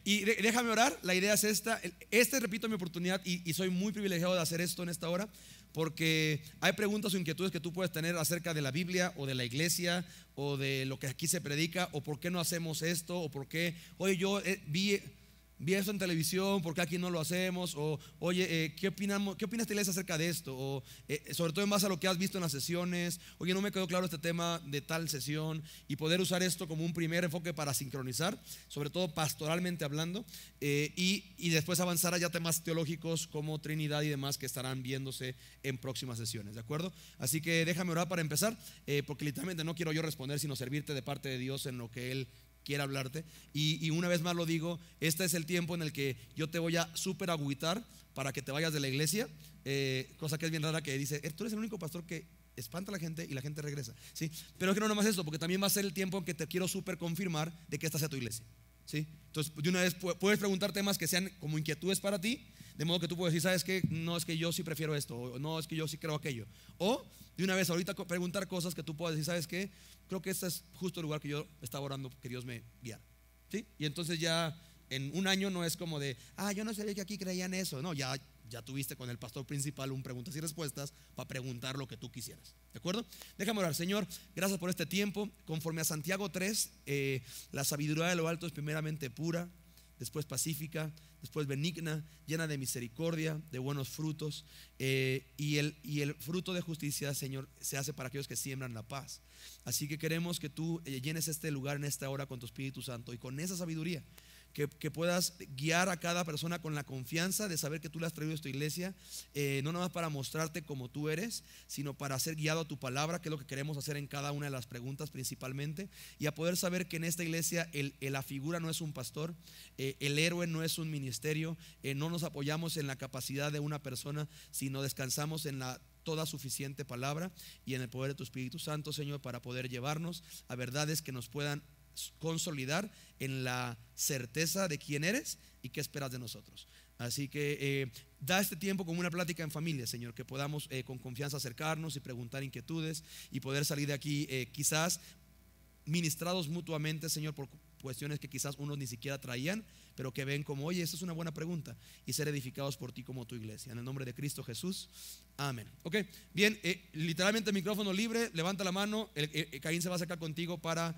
Y déjame orar, la idea es esta. Repito, mi oportunidad y soy muy privilegiado de hacer esto en esta hora, porque hay preguntas o inquietudes que tú puedes tener acerca de la Biblia o de la iglesia o de lo que aquí se predica, o por qué no hacemos esto, o por qué, oye, yo vi eso en televisión, ¿por qué aquí no lo hacemos? O oye, ¿qué opinas esta iglesia acerca de esto? O sobre todo en base a lo que has visto en las sesiones, oye, no me quedó claro este tema de tal sesión, y poder usar esto como un primer enfoque para sincronizar, sobre todo pastoralmente hablando, y después avanzar allá temas teológicos como Trinidad y demás que estarán viéndose en próximas sesiones, ¿de acuerdo? Así que déjame orar para empezar, porque literalmente no quiero yo responder, sino servirte de parte de Dios en lo que Él quiere hablarte. Y una vez más lo digo, este es el tiempo en el que yo te voy a súper agüitar para que te vayas de la iglesia, cosa que es bien rara, que dice, tú eres el único pastor que espanta a la gente y la gente regresa, ¿sí? Pero es que no nomás eso, porque también va a ser el tiempo en que te quiero súper confirmar de que esta sea tu iglesia, ¿sí? Entonces de una vez puedes preguntar temas que sean como inquietudes para ti, de modo que tú puedes decir, ¿sabes qué? No, es que yo sí prefiero esto, o no, es que yo sí creo aquello. O de una vez ahorita preguntar cosas que tú puedas decir, ¿sabes qué? Creo que este es justo el lugar que yo estaba orando, que Dios me guiara, ¿sí? Y entonces ya en un año no es como de, yo no sabía que aquí creían eso. No, ya tuviste con el pastor principal un preguntas y respuestas para preguntar lo que tú quisieras, ¿de acuerdo? Déjame orar. Señor, gracias por este tiempo. Conforme a Santiago 3, la sabiduría de lo alto es primeramente pura, después pacífica, después benigna, llena de misericordia, de buenos frutos, y el fruto de justicia, Señor, se hace para aquellos que siembran la paz. Así que queremos que tú llenes este lugar en esta hora con tu Espíritu Santo, y con esa sabiduría que puedas guiar a cada persona con la confianza de saber que tú le has traído a tu iglesia, no nada más para mostrarte como tú eres, sino para ser guiado a tu palabra, que es lo que queremos hacer en cada una de las preguntas principalmente, y a poder saber que en esta iglesia la figura no es un pastor, el héroe no es un ministerio, no nos apoyamos en la capacidad de una persona, sino descansamos en la toda suficiente palabra y en el poder de tu Espíritu Santo, Señor, para poder llevarnos a verdades que nos puedan consolidar en la certeza de quién eres y qué esperas de nosotros. Así que da este tiempo como una plática en familia, Señor, que podamos con confianza acercarnos y preguntar inquietudes y poder salir de aquí quizás ministrados mutuamente, Señor, por cuestiones que quizás unos ni siquiera traían, pero que ven como, oye, esta es una buena pregunta, y ser edificados por ti como tu iglesia. En el nombre de Cristo Jesús, amén. Ok, bien, literalmente micrófono libre, levanta la mano, Caín se va a acercar contigo para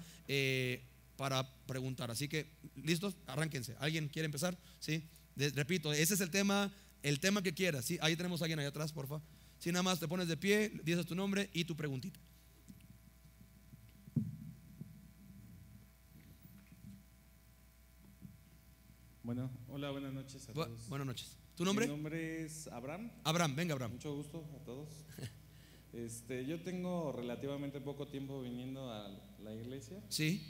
preguntar. Así que, ¿listos? Arránquense. ¿Alguien quiere empezar? Sí, repito, ese es el tema que quieras, ¿sí? Ahí tenemos a alguien allá atrás, porfa. Si nada más te pones de pie, dices tu nombre y tu preguntita. Bueno, hola, buenas noches a todos. Buenas noches. ¿Tu nombre? Mi nombre es Abraham. Abraham, venga Abraham. Mucho gusto a todos. Yo tengo relativamente poco tiempo viniendo a la iglesia. Sí.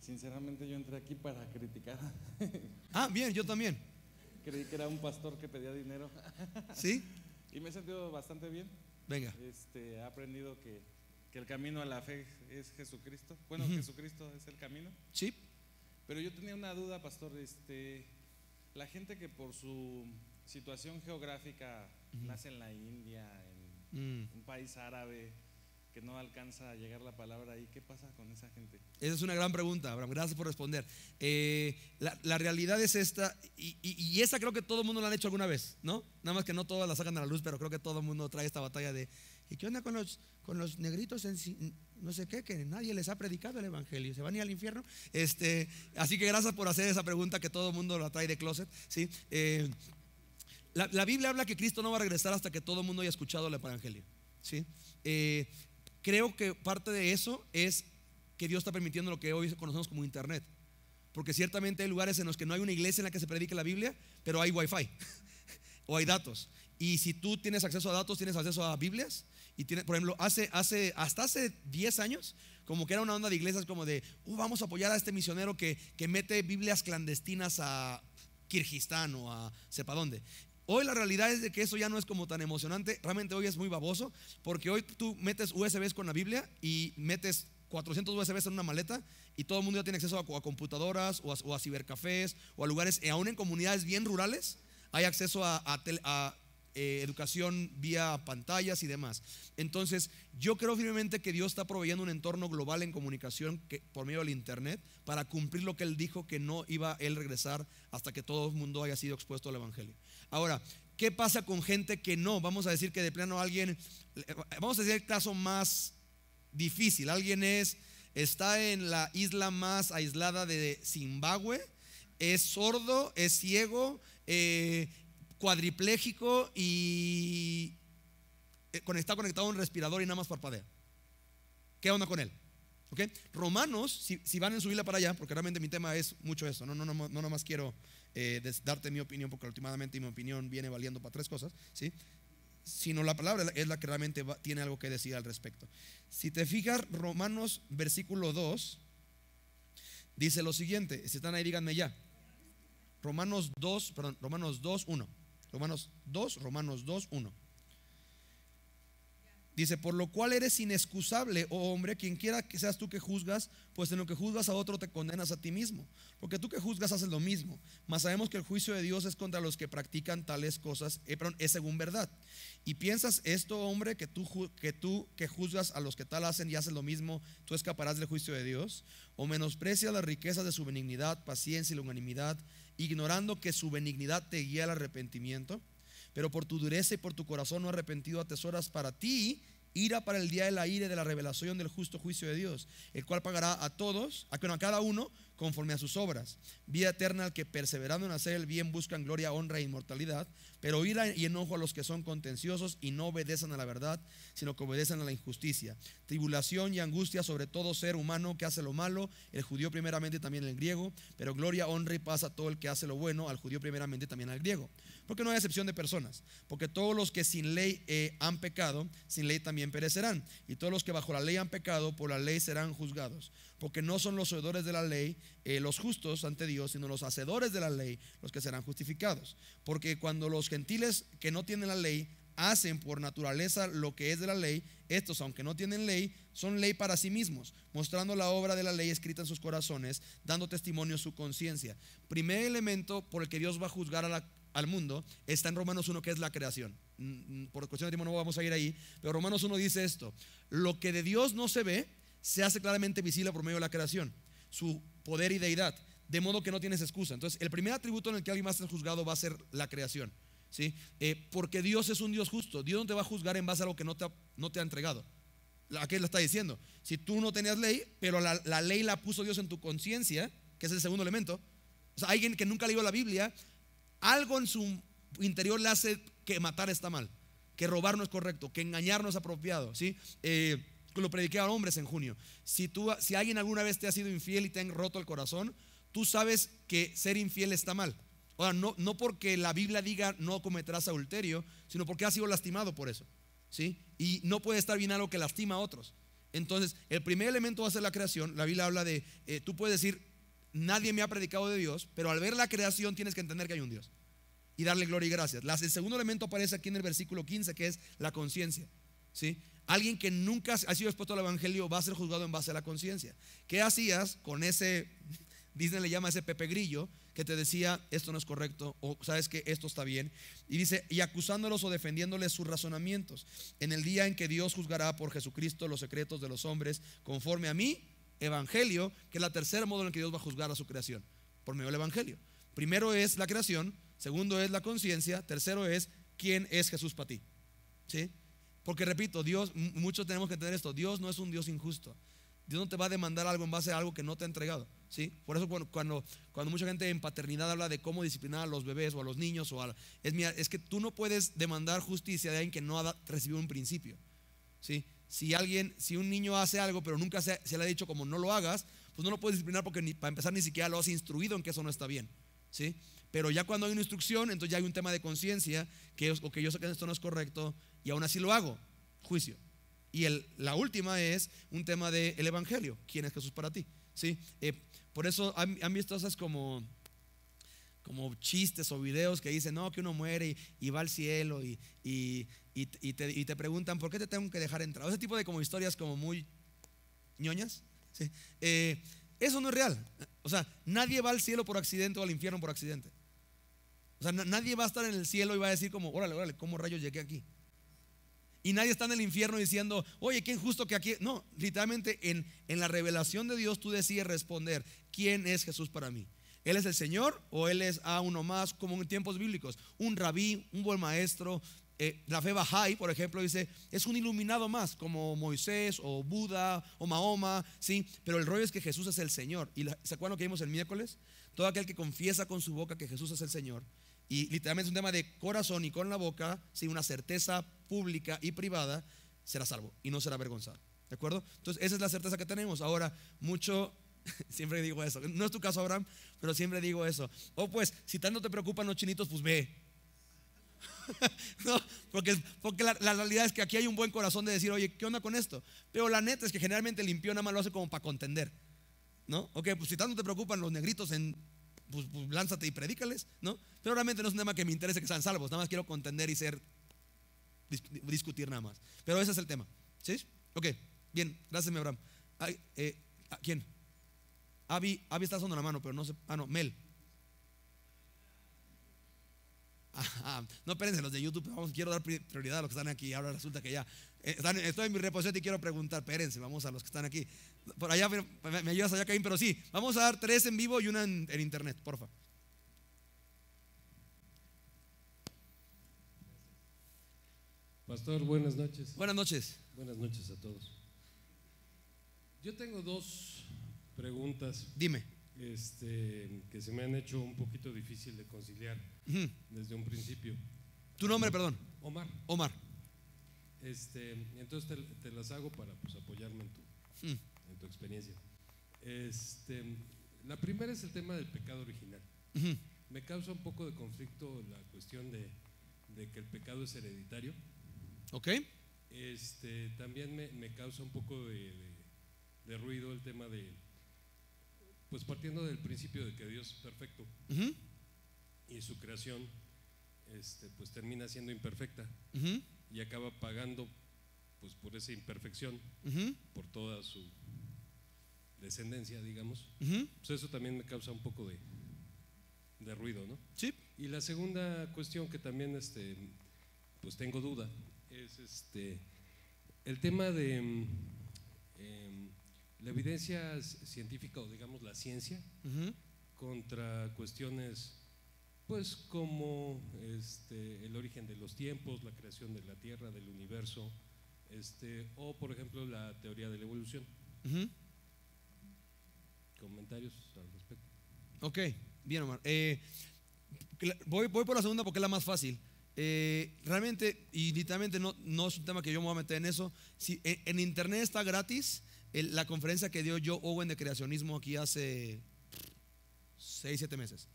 Sinceramente yo entré aquí para criticar. Bien, yo también. Creí que era un pastor que pedía dinero. ¿Sí? Y me he sentido bastante bien. Venga. He aprendido que el camino a la fe es Jesucristo. Bueno, Jesucristo es el camino. Sí. Pero yo tenía una duda, pastor. La gente que por su situación geográfica nace en la India, en un país árabe, que no alcanza a llegar la palabra ahí, ¿qué pasa con esa gente? Esa es una gran pregunta, Abraham, gracias por responder. La realidad es esta, y esa creo que todo el mundo la han hecho alguna vez, ¿no? Nada más que no todas la sacan a la luz, pero creo que todo el mundo trae esta batalla de ¿y qué onda con los negritos no sé qué, que nadie les ha predicado el evangelio? ¿Se van a ir al infierno? Así que gracias por hacer esa pregunta que todo el mundo la trae de closet, ¿sí? La Biblia habla que Cristo no va a regresar hasta que todo el mundo haya escuchado el evangelio, ¿sí? Creo que parte de eso es que Dios está permitiendo lo que hoy conocemos como internet, porque ciertamente hay lugares en los que no hay una iglesia en la que se predique la Biblia, pero hay wifi o hay datos, y si tú tienes acceso a datos, tienes acceso a Biblias. Y por ejemplo, hasta hace 10 años, como que era una onda de iglesias como de vamos a apoyar a este misionero que mete Biblias clandestinas a Kirguistán o a sepa dónde. Hoy la realidad es de que eso ya no es como tan emocionante. Realmente hoy es muy baboso, porque hoy tú metes USBs con la Biblia y metes 400 USBs en una maleta, y todo el mundo ya tiene acceso a computadoras o a cibercafés o a lugares, aún en comunidades bien rurales hay acceso a educación vía pantallas y demás. Entonces yo creo firmemente que Dios está proveyendo un entorno global en comunicación por medio del internet para cumplir lo que Él dijo, que no iba Él regresar hasta que todo el mundo haya sido expuesto al evangelio. Ahora, ¿qué pasa con gente que no? Vamos a decir que de plano alguien, vamos a decir el caso más difícil, alguien está en la isla más aislada de Zimbabue, es sordo, es ciego, cuadripléjico y está conectado a un respirador y nada más parpadea. ¿Qué onda con él? ¿Okay? Romanos, si van en su Biblia para allá, porque realmente mi tema es mucho eso, no nomás quiero darte mi opinión, porque últimamente mi opinión viene valiendo para 3 cosas, ¿sí? Sino la palabra es la que realmente tiene algo que decir al respecto. Si te fijas, Romanos versículo 2 dice lo siguiente. Si están ahí, díganme ya. Romanos 2, 1. Romanos 2, 1. Dice: por lo cual eres inexcusable, oh hombre, quien quiera que seas tú que juzgas, pues en lo que juzgas a otro te condenas a ti mismo, porque tú que juzgas haces lo mismo. Mas sabemos que el juicio de Dios es contra los que practican tales cosas, es según verdad. Y piensas esto, hombre, que tú que juzgas a los que tal hacen y haces lo mismo, tú escaparás del juicio de Dios. O menosprecias las riquezas de su benignidad, paciencia y longanimidad, ignorando que su benignidad te guía al arrepentimiento. Pero por tu dureza y por tu corazón no arrepentido atesoras para ti ira para el día de la ira y de la revelación del justo juicio de Dios, el cual pagará a todos, a cada uno conforme a sus obras. Vida eterna al que perseverando en hacer el bien buscan gloria, honra e inmortalidad. Pero ira y enojo a los que son contenciosos y no obedecen a la verdad, sino que obedecen a la injusticia. Tribulación y angustia sobre todo ser humano que hace lo malo, el judío primeramente y también el griego. Pero gloria, honra y paz a todo el que hace lo bueno, al judío primeramente y también al griego. Porque no hay excepción de personas, porque todos los que sin ley han pecado, sin ley también perecerán. Y todos los que bajo la ley han pecado, por la ley serán juzgados. Porque no son los oidores de la ley los justos ante Dios, sino los hacedores de la ley los que serán justificados. Porque cuando los gentiles que no tienen la ley hacen por naturaleza lo que es de la ley, estos, aunque no tienen ley, son ley para sí mismos, mostrando la obra de la ley escrita en sus corazones, dando testimonio su conciencia. Primer elemento por el que Dios va a juzgar al mundo está en Romanos 1, que es la creación. Por cuestión de tiempo no vamos a ir ahí, pero Romanos 1 dice esto: lo que de Dios no se ve se hace claramente visible por medio de la creación, su poder y deidad, de modo que no tienes excusa. Entonces el primer atributo en el que alguien va a ser juzgado va a ser la creación, ¿sí? Porque Dios es un Dios justo. Dios no te va a juzgar en base a algo que no te ha entregado. ¿A qué le está diciendo? Si tú no tenías ley, pero la ley la puso Dios en tu conciencia, que es el segundo elemento. O sea, alguien que nunca leyó la Biblia, algo en su interior le hace que matar está mal, que robar no es correcto, que engañar no es apropiado, ¿sí? Lo prediqué a hombres en junio. Si alguien alguna vez te ha sido infiel y te han roto el corazón, tú sabes que ser infiel está mal. Ahora, no porque la Biblia diga no cometerás adulterio, sino porque has sido lastimado por eso, ¿sí? Y no puede estar bien algo que lastima a otros. Entonces el primer elemento va a ser la creación. La Biblia habla de, tú puedes decir, nadie me ha predicado de Dios, pero al ver la creación tienes que entender que hay un Dios y darle gloria y gracias. El segundo elemento aparece aquí en el versículo 15, que es la conciencia, ¿sí? Alguien que nunca ha sido expuesto al evangelio va a ser juzgado en base a la conciencia. ¿Qué hacías con ese, Disney le llama ese Pepe Grillo, que te decía esto no es correcto, o sabes que esto está bien? Y dice, y acusándolos o defendiéndoles sus razonamientos, en el día en que Dios juzgará por Jesucristo los secretos de los hombres, conforme a mi evangelio, que es la tercer modo en el que Dios va a juzgar a su creación, por medio del evangelio. Primero es la creación, segundo es la conciencia, tercero es quién es Jesús para ti, ¿sí? Porque repito, Dios, muchos tenemos que entender esto: Dios no es un Dios injusto. Dios no te va a demandar algo en base a algo que no te ha entregado, ¿sí? Por eso cuando mucha gente en paternidad habla de cómo disciplinar a los bebés o a los niños, es que tú no puedes demandar justicia de alguien que no ha recibido un principio, ¿sí? Si un niño hace algo pero nunca se le ha dicho como no lo hagas, pues no lo puedes disciplinar, porque para empezar ni siquiera lo has instruido en que eso no está bien, ¿sí? Pero ya cuando hay una instrucción, entonces ya hay un tema de conciencia, que yo sé que esto no es correcto y aún así lo hago, juicio. Y la última es un tema del evangelio, quién es Jesús para ti, ¿sí? Por eso han visto cosas como chistes o videos que dicen, no, que uno muere y va al cielo y te preguntan, ¿por qué te tengo que dejar entrar? Ese tipo de como historias como muy ñoñas, ¿sí? Eso no es real. O sea, nadie va al cielo por accidente o al infierno por accidente. O sea, nadie va a estar en el cielo y va a decir como, órale, órale, ¿cómo rayos llegué aquí? Y nadie está en el infierno diciendo, oye, qué injusto que aquí. No, literalmente en la revelación de Dios tú decides responder, ¿quién es Jesús para mí? ¿Él es el Señor o Él es a uno más, como en tiempos bíblicos? Un rabí, un buen maestro. La fe Bahá'í, por ejemplo, dice, es un iluminado más, como Moisés o Buda o Mahoma, ¿sí? Pero el rollo es que Jesús es el Señor. ¿Y se acuerdan lo que vimos el miércoles? Todo aquel que confiesa con su boca que Jesús es el Señor. Y literalmente es un tema de corazón y con la boca, ¿sí? Una certeza pública y privada, será salvo y no será avergonzado. ¿De acuerdo? Entonces esa es la certeza que tenemos. Ahora, mucho, siempre digo eso, no es tu caso, Abraham, pero siempre digo eso. Pues, si tanto te preocupan los chinitos, pues ve. No, porque la realidad es que aquí hay un buen corazón de decir, oye, ¿qué onda con esto? Pero la neta es que generalmente el impío nada más lo hace como para contender, ¿no? Ok, pues si tanto te preocupan los negritos, pues lánzate y predícales, ¿no? Pero realmente no es un tema que me interese que sean salvos, nada más quiero contender y discutir nada más. Pero ese es el tema, ¿sí? Ok, bien, gracias, mi Abraham. ¿Quién? Abby está dando la mano, pero no sé. No, Mel. No, espérense, los de YouTube, quiero dar prioridad a los que están aquí. Ahora resulta que ya estoy en mi reposete y quiero preguntar. Espérense, vamos a los que están aquí. Por allá me ayudas allá, Caín, pero sí, vamos a dar 3 en vivo y una en internet, porfa. Pastor, buenas noches. Buenas noches. Buenas noches a todos. Yo tengo 2 preguntas. Dime. Que se me han hecho un poquito difícil de conciliar desde un principio. ¿Tu nombre, perdón? Omar. Entonces te las hago para pues, apoyarme en tu experiencia. La primera es el tema del pecado original. Me causa un poco de conflicto la cuestión de que el pecado es hereditario. Ok. También me causa un poco de ruido el tema de, pues partiendo del principio de que Dios es perfecto y su creación pues termina siendo imperfecta y acaba pagando pues por esa imperfección, por toda su descendencia, digamos. Pues eso también me causa un poco de ruido, ¿no? Sí. Y la segunda cuestión que también pues tengo duda es el tema de la evidencia científica, o digamos la ciencia, contra cuestiones pues como el origen de los tiempos, la creación de la Tierra, del universo, o por ejemplo la teoría de la evolución. ¿Comentarios al respecto? Ok, bien, Omar. Voy por la segunda porque es la más fácil. Realmente y literalmente no es un tema que yo me voy a meter en eso. Si en internet está gratis la conferencia que dio Joe Owen de creacionismo aquí hace 6-7 meses.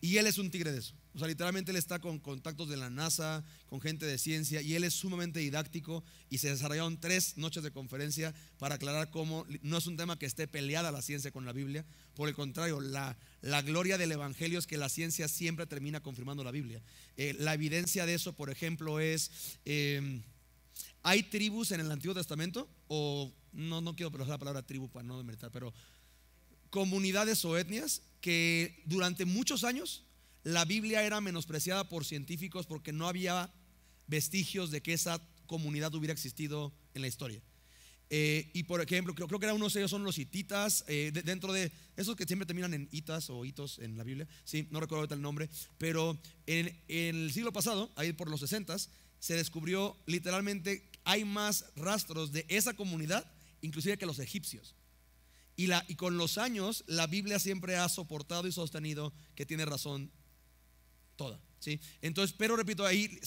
Y él es un tigre de eso. O sea, literalmente él está con contactos de la NASA, con gente de ciencia, y él es sumamente didáctico, y se desarrollaron 3 noches de conferencia para aclarar cómo no es un tema que esté peleada la ciencia con la Biblia. Por el contrario, la gloria del evangelio es que la ciencia siempre termina confirmando la Biblia. La evidencia de eso, por ejemplo, es hay tribus en el Antiguo Testamento, o no quiero usar la palabra tribu para no demeritar, pero comunidades o etnias que durante muchos años la Biblia era menospreciada por científicos porque no había vestigios de que esa comunidad hubiera existido en la historia. Y por ejemplo, creo que unos de ellos son los hititas, dentro de esos que siempre terminan en itas o hitos en la Biblia, sí, no recuerdo ahorita el nombre, pero en el siglo pasado, ahí por los 60s, se descubrió literalmente hay más rastros de esa comunidad, inclusive que los egipcios. Y con los años la Biblia siempre ha soportado y sostenido que tiene razón toda, ¿sí? Entonces, pero repito, ahí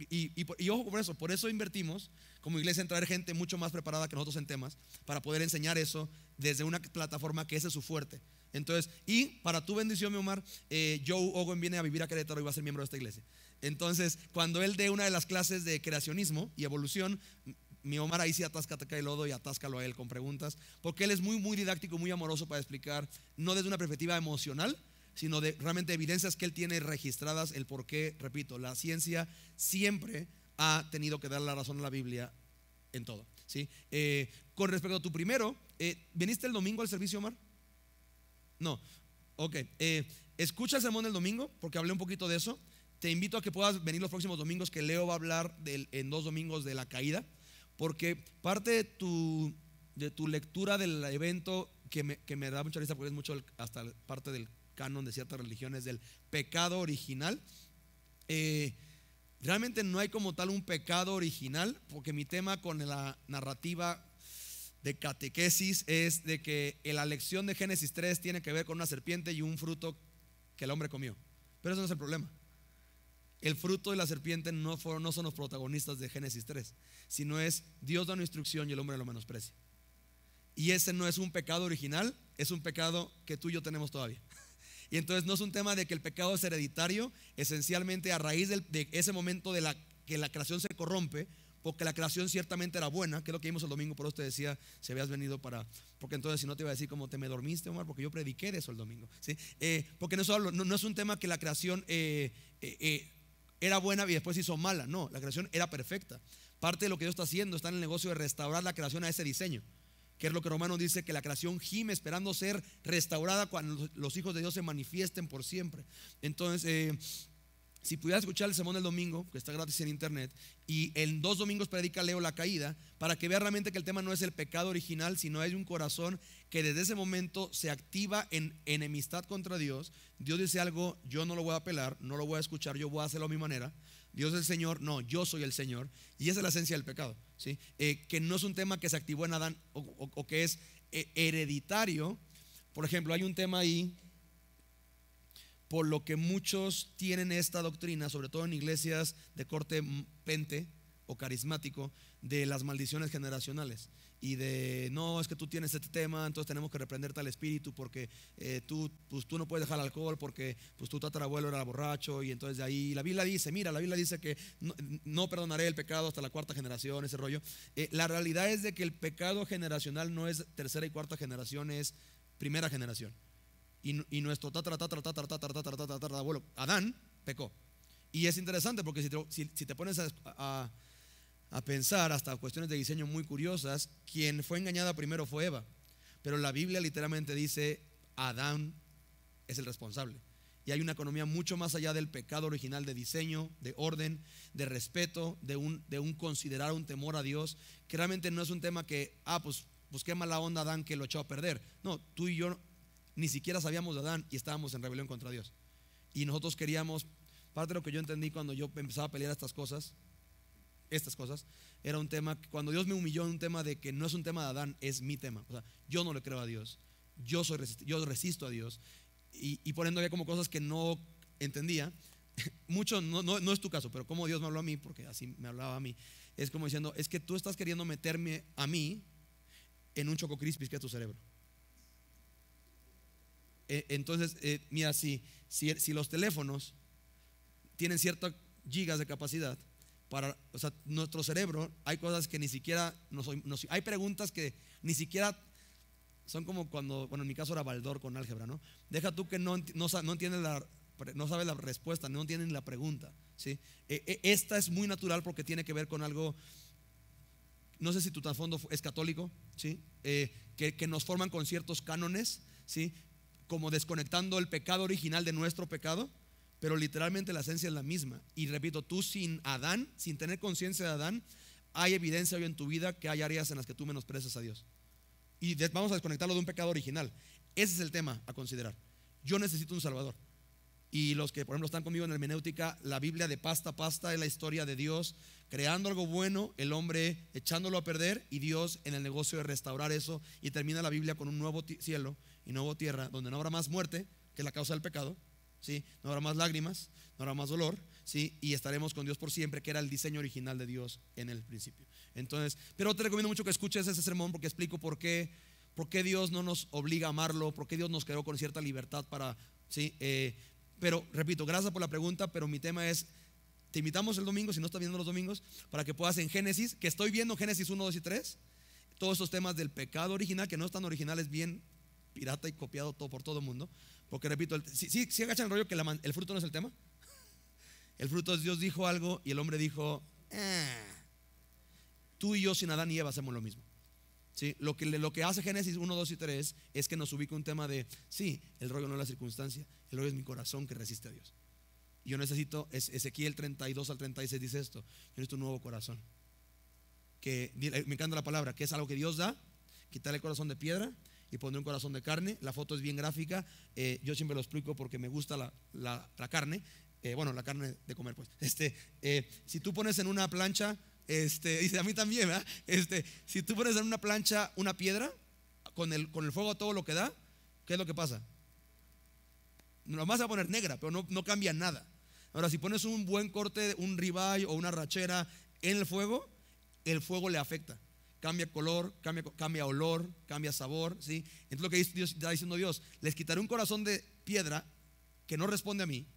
y ojo con eso, por eso invertimos como iglesia en traer gente mucho más preparada que nosotros en temas, para poder enseñar eso desde una plataforma que ese es su fuerte. Entonces, y para tu bendición, mi Omar, Joe Owen viene a vivir a Querétaro y va a ser miembro de esta iglesia. Entonces, cuando él dé una de las clases de creacionismo y evolución, mi Omar ahí sí atáscate cae lodo y atáscalo a él con preguntas, porque él es muy, muy didáctico, muy amoroso para explicar, no desde una perspectiva emocional, sino de realmente evidencias que él tiene registradas, el por qué, repito, la ciencia siempre ha tenido que dar la razón a la Biblia en todo, ¿sí? Con respecto a tu primero, ¿viniste el domingo al servicio, Omar? No. Ok, escucha el sermón del domingo porque hablé un poquito de eso. Te invito a que puedas venir los próximos domingos, que Leo va a hablar en 2 domingos de la caída, porque parte de tu lectura del evento que me da mucha risa, porque es mucho hasta parte del canon de ciertas religiones del pecado original. Realmente no hay como tal un pecado original, porque mi tema con la narrativa de catequesis es de que la lección de Génesis 3 tiene que ver con una serpiente y un fruto que el hombre comió, pero eso no es el problema. El fruto de la serpiente no son los protagonistas de Génesis 3, sino es Dios da una instrucción y el hombre lo menosprecia. Y ese no es un pecado original, es un pecado que tú y yo tenemos todavía. Y entonces no es un tema de que el pecado es hereditario, esencialmente a raíz de ese momento que la creación se corrompe, porque la creación ciertamente era buena, que es lo que vimos el domingo. Por eso te decía, si habías venido porque entonces si no te iba a decir como te me dormiste, Omar, porque yo prediqué de eso el domingo, ¿sí? Porque no es un tema que la creación era buena y después se hizo mala. No, la creación era perfecta. Parte de lo que Dios está haciendo está en el negocio de restaurar la creación a ese diseño, que es lo que Romanos dice, que la creación gime esperando ser restaurada cuando los hijos de Dios se manifiesten por siempre. Entonces, si pudieras escuchar el sermón del domingo, que está gratis en internet, y en 2 domingos predica Leo la caída, para que vea realmente que el tema no es el pecado original, sino hay un corazón que desde ese momento se activa en enemistad contra Dios. Dios dice algo, yo no lo voy a apelar, no lo voy a escuchar, yo voy a hacerlo a mi manera. Dios es el Señor, no, yo soy el Señor. Y esa es la esencia del pecado, ¿sí? Que no es un tema que se activó en Adán o que es hereditario. Por ejemplo, hay un tema ahí por lo que muchos tienen esta doctrina, sobre todo en iglesias de corte pente o carismático, de las maldiciones generacionales y de no, es que tú tienes este tema, entonces tenemos que reprenderte al espíritu porque tú no puedes dejar el alcohol porque pues tu tatarabuelo era borracho, y entonces de ahí la Biblia dice que no perdonaré el pecado hasta la 4ª generación, ese rollo. La realidad es de que el pecado generacional no es 3ª y 4ª generación, es 1ª generación. Y nuestro abuelo Adán pecó. Y es interesante porque si te pones a pensar, hasta cuestiones de diseño muy curiosas, quien fue engañada primero fue Eva, pero la Biblia literalmente dice Adán es el responsable. Y hay una economía mucho más allá del pecado original, de diseño, de orden, de respeto, de un considerar, un temor a Dios, que realmente no es un tema que pues qué mala onda Adán que lo echó a perder. No, tú y yo ni siquiera sabíamos de Adán y estábamos en rebelión contra Dios. Y nosotros queríamos, parte de lo que yo entendí cuando yo empezaba a pelear estas cosas, era un tema, cuando Dios me humilló, un tema de que no es un tema de Adán, es mi tema. O sea, yo no le creo a Dios, yo resisto a Dios, y por ende había como cosas que no entendía. Mucho, no es tu caso, pero como Dios me habló a mí, porque así me hablaba a mí, es como diciendo, es que tú estás queriendo meterme a mí en un Choco Crispis que es tu cerebro. Entonces, mira, si los teléfonos tienen ciertas gigas de capacidad, o sea, nuestro cerebro, hay cosas que ni siquiera hay preguntas que ni siquiera son como cuando, bueno, en mi caso era Baldor con álgebra, ¿no? Deja tú que no entiendes no sabes la respuesta, no entienden la pregunta, ¿sí? Esta es muy natural porque tiene que ver con algo, no sé si tu trasfondo es católico, ¿sí? Que nos forman con ciertos cánones, ¿sí? Como desconectando el pecado original de nuestro pecado, pero literalmente la esencia es la misma. Y repito, tú sin Adán, sin tener conciencia de Adán, hay evidencia hoy en tu vida que hay áreas en las que tú menosprecias a Dios. Y vamos a desconectarlo de un pecado original. Ese es el tema a considerar. Yo necesito un Salvador. Y los que por ejemplo están conmigo en hermenéutica, la Biblia de pasta a pasta es la historia de Dios creando algo bueno, el hombre echándolo a perder y Dios en el negocio de restaurar eso, y termina la Biblia con un nuevo cielo y nueva tierra donde no habrá más muerte, que es la causa del pecado, ¿sí? No habrá más lágrimas, no habrá más dolor, ¿sí? Y estaremos con Dios por siempre, que era el diseño original de Dios en el principio. Entonces, pero te recomiendo mucho que escuches ese sermón porque explico por qué Dios no nos obliga a amarlo, por qué Dios nos creó con cierta libertad para, ¿sí? Pero repito, gracias por la pregunta, pero mi tema es, te invitamos el domingo, si no estás viendo los domingos, para que puedas en Génesis, que estoy viendo Génesis 1, 2 y 3, todos estos temas del pecado original, que no es tan original, es bien pirata y copiado todo por todo el mundo, porque repito, si agachan el rollo que el fruto no es el tema. El fruto es Dios dijo algo y el hombre dijo, tú y yo sin Adán y Eva hacemos lo mismo. ¿sí? Lo que hace Génesis 1, 2 y 3 es que nos ubica un tema de, sí, el rollo no es la circunstancia, el rollo es mi corazón que resiste a Dios. Y yo necesito, Ezequiel 32 al 36 dice esto, yo necesito un nuevo corazón. Que me encanta la palabra, que es algo que Dios da, quitarle el corazón de piedra y poner un corazón de carne. La foto es bien gráfica, yo siempre lo explico porque me gusta la carne, bueno, la carne de comer pues. Si tú pones en una plancha, dice a mí también, ¿verdad? Si tú pones en una plancha una piedra, con el fuego todo lo que da, ¿qué es lo que pasa? No vas a poner negra, pero no cambia nada. Ahora, si pones un buen corte, un ribeye o una rachera en el fuego le afecta. Cambia color, cambia olor, cambia sabor, ¿sí? Entonces lo que está diciendo Dios, les quitaré un corazón de piedra que no responde a mí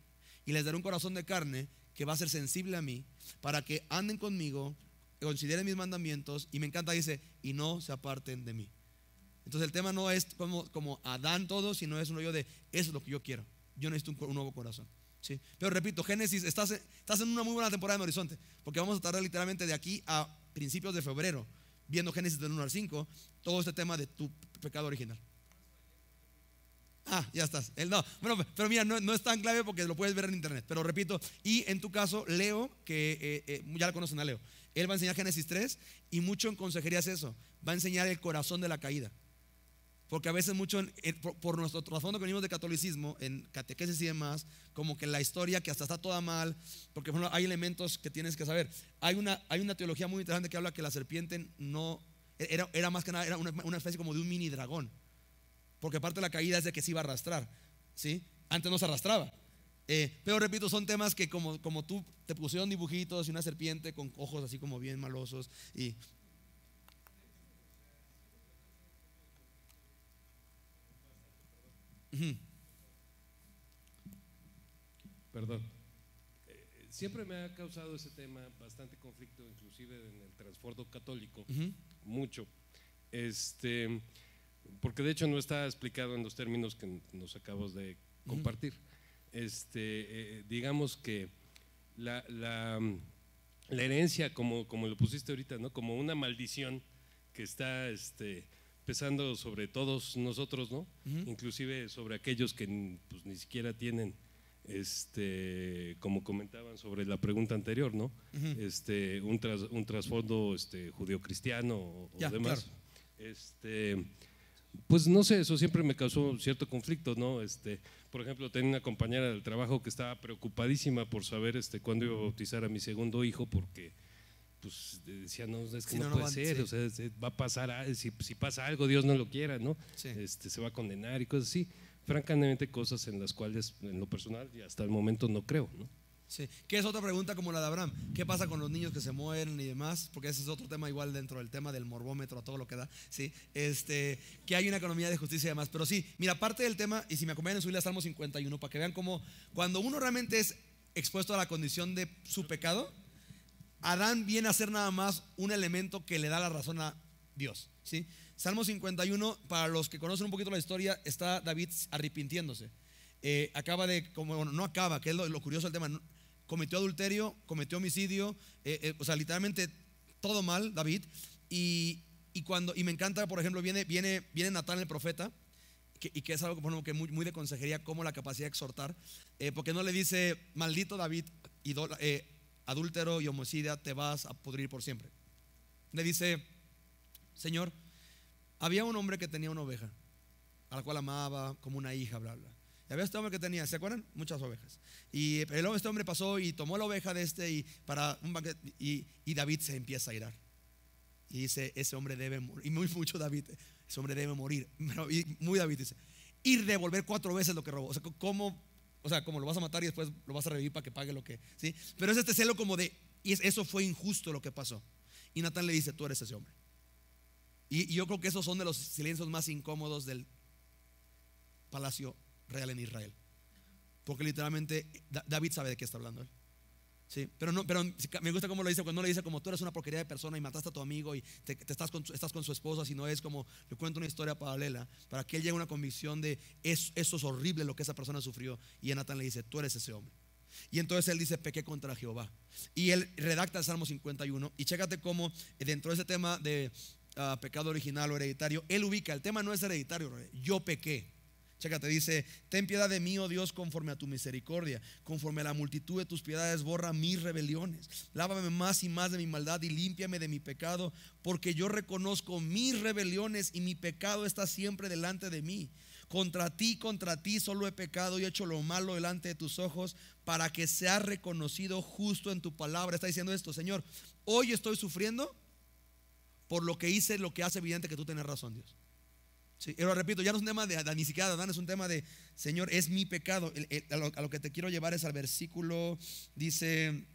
y les daré un corazón de carne que va a ser sensible a mí, para que anden conmigo, consideren mis mandamientos, y me encanta, dice, y no se aparten de mí. Entonces el tema no es como Adán todo, sino es un rollo de, eso es lo que yo quiero. Yo necesito un nuevo corazón, ¿sí? Pero repito, Génesis, estás en una muy buena temporada en Horizonte, porque vamos a tardar literalmente de aquí a principios de febrero viendo Génesis del 1 al 5, todo este tema de tu pecado original. Ya estás. No, bueno, pero mira, no es tan clave porque lo puedes ver en internet. Pero repito, y en tu caso, Leo, que ya lo conocen a Leo, él va a enseñar Génesis 3, y mucho en consejería es eso, va a enseñar el corazón de la caída. Porque a veces mucho por nuestro trasfondo que venimos de catolicismo, en catequesis y demás, como que la historia que hasta está toda mal, porque por ejemplo, hay elementos que tienes que saber. Hay una teología muy interesante que habla que la serpiente no era más que nada, era una especie como de un mini dragón, porque parte de la caída es de que se iba a arrastrar, ¿sí? Antes no se arrastraba. Pero repito, son temas que como tú te pusieron dibujitos y una serpiente con ojos así como bien malosos y... Perdón. Siempre me ha causado ese tema bastante conflicto, inclusive en el trasfondo católico, mucho. Porque de hecho no está explicado en los términos que nos acabas de compartir. Digamos que la herencia, como lo pusiste ahorita, ¿no? Como una maldición que está pesando sobre todos nosotros, ¿no? Inclusive sobre aquellos que pues, ni siquiera tienen, como comentaban sobre la pregunta anterior, ¿no? Un trasfondo judeocristiano o demás. Claro. Pues no sé, eso siempre me causó cierto conflicto, ¿no? Por ejemplo, tenía una compañera del trabajo que estaba preocupadísima por saber cuándo iba a bautizar a mi segundo hijo, porque pues decía, no, es que no puede ser, sí. O sea, va a pasar, si pasa algo, Dios no lo quiera, ¿no? Sí. Se va a condenar y cosas así. Francamente, cosas en las cuales en lo personal y hasta el momento no creo, ¿no? Sí, que es otra pregunta como la de Abraham. ¿Qué pasa con los niños que se mueren y demás? Porque ese es otro tema igual dentro del tema del morbómetro, a todo lo que da, ¿sí? Que hay una economía de justicia y demás. Pero sí, mira, parte del tema, y si me acompañan en subir a Salmo 51, para que vean cómo cuando uno realmente es expuesto a la condición de su pecado, Adán viene a ser nada más un elemento que le da la razón a Dios, ¿sí? Salmo 51, para los que conocen un poquito la historia, está David arrepintiéndose. Acaba de, no acaba, que es lo curioso del tema, cometió adulterio, cometió homicidio, o sea, literalmente todo mal, David. Y me encanta, por ejemplo, viene Natán el profeta, y que es algo bueno, que muy de consejería, como la capacidad de exhortar, porque no le dice, maldito David, adúltero y homicida, te vas a pudrir por siempre. Le dice, Señor, había un hombre que tenía una oveja, a la cual amaba como una hija, bla, bla. Y había este hombre que tenía, ¿se acuerdan? Muchas ovejas. Y este hombre pasó y tomó la oveja de y para un banquete, y David se empieza a irar. Y dice, ese hombre debe morir. Y mucho David, ese hombre debe morir. Y muy David dice, y devolver 4 veces lo que robó. O sea, ¿cómo lo vas a matar y después lo vas a revivir para que pague lo que, ¿sí? Pero es celo como de, y eso fue injusto lo que pasó. Y Natán le dice, tú eres ese hombre. Y yo creo que esos son de los silencios más incómodos del palacio real en Israel, porque literalmente David sabe de qué está hablando él, ¿sí? Pero me gusta cómo lo dice, cuando no le dice como tú eres una porquería de persona y mataste a tu amigo y estás con su esposa, sino es como le cuento una historia paralela para que él llegue a una convicción de eso es horrible lo que esa persona sufrió. Y Natán le dice, tú eres ese hombre. Y entonces él dice, pequé contra Jehová. Y él redacta el Salmo 51. Y chécate cómo dentro de ese tema de pecado original o hereditario. Él ubica, el tema no es hereditario, yo pequé. Chécate, dice: ten piedad de mí, oh Dios, conforme a tu misericordia, conforme a la multitud de tus piedades, borra mis rebeliones. Lávame más y más de mi maldad y límpiame de mi pecado, porque yo reconozco mis rebeliones y mi pecado está siempre delante de mí. Contra ti solo he pecado y he hecho lo malo delante de tus ojos, para que seas reconocido justo en tu palabra. Está diciendo esto: Señor, hoy estoy sufriendo por lo que hice, lo que hace evidente que tú tienes razón, Dios. Sí, y lo repito, ya no es un tema de ni siquiera de Adán, es un tema de: Señor, es mi pecado. A lo que te quiero llevar es al versículo, dice,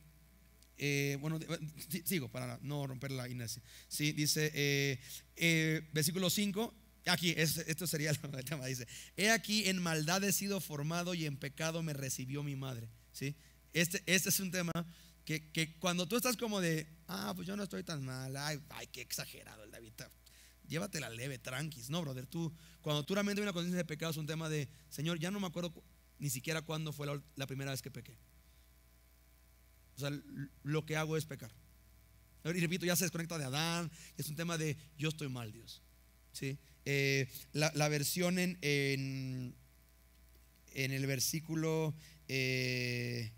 sigo para no romper la inercia. Sí, dice, versículo 5. Aquí, esto sería el tema. Dice: he aquí, en maldad he sido formado y en pecado me recibió mi madre. ¿Sí? Este es un tema que cuando tú estás como de: pues yo no estoy tan mal, ay qué exagerado el David, llévatela leve, tranquis. No, brother, cuando tú realmente hay una conciencia de pecado, es un tema de: Señor, ya no me acuerdo ni siquiera cuándo fue la primera vez que pequé. O sea, lo que hago es pecar. Y repito, ya se desconecta de Adán. Es un tema de: yo estoy mal, Dios. ¿Sí? La versión en el versículo, ¿qué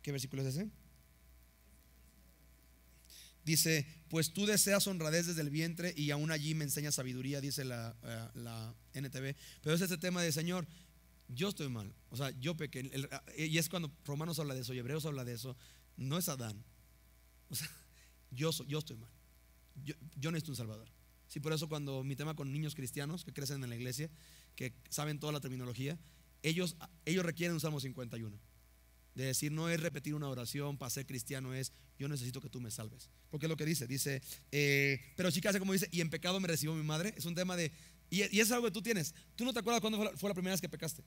versículo es ese? Dice: pues tú deseas honradez desde el vientre y aún allí me enseñas sabiduría, dice la NTV. Pero es este tema de: Señor, yo estoy mal, o sea, yo pequé. Y es cuando Romanos habla de eso y Hebreos habla de eso. No es Adán, o sea, yo estoy mal. Yo necesito un Salvador. Sí, por eso cuando mi tema con niños cristianos que crecen en la iglesia, que saben toda la terminología, ellos requieren un Salmo 51. De decir, no es repetir una oración para ser cristiano, es: yo necesito que tú me salves. Porque es lo que dice, pero sí que hace como dice: y en pecado me recibió mi madre. Es un tema de, y es algo que tú tienes. Tú no te acuerdas cuándo fue la primera vez que pecaste.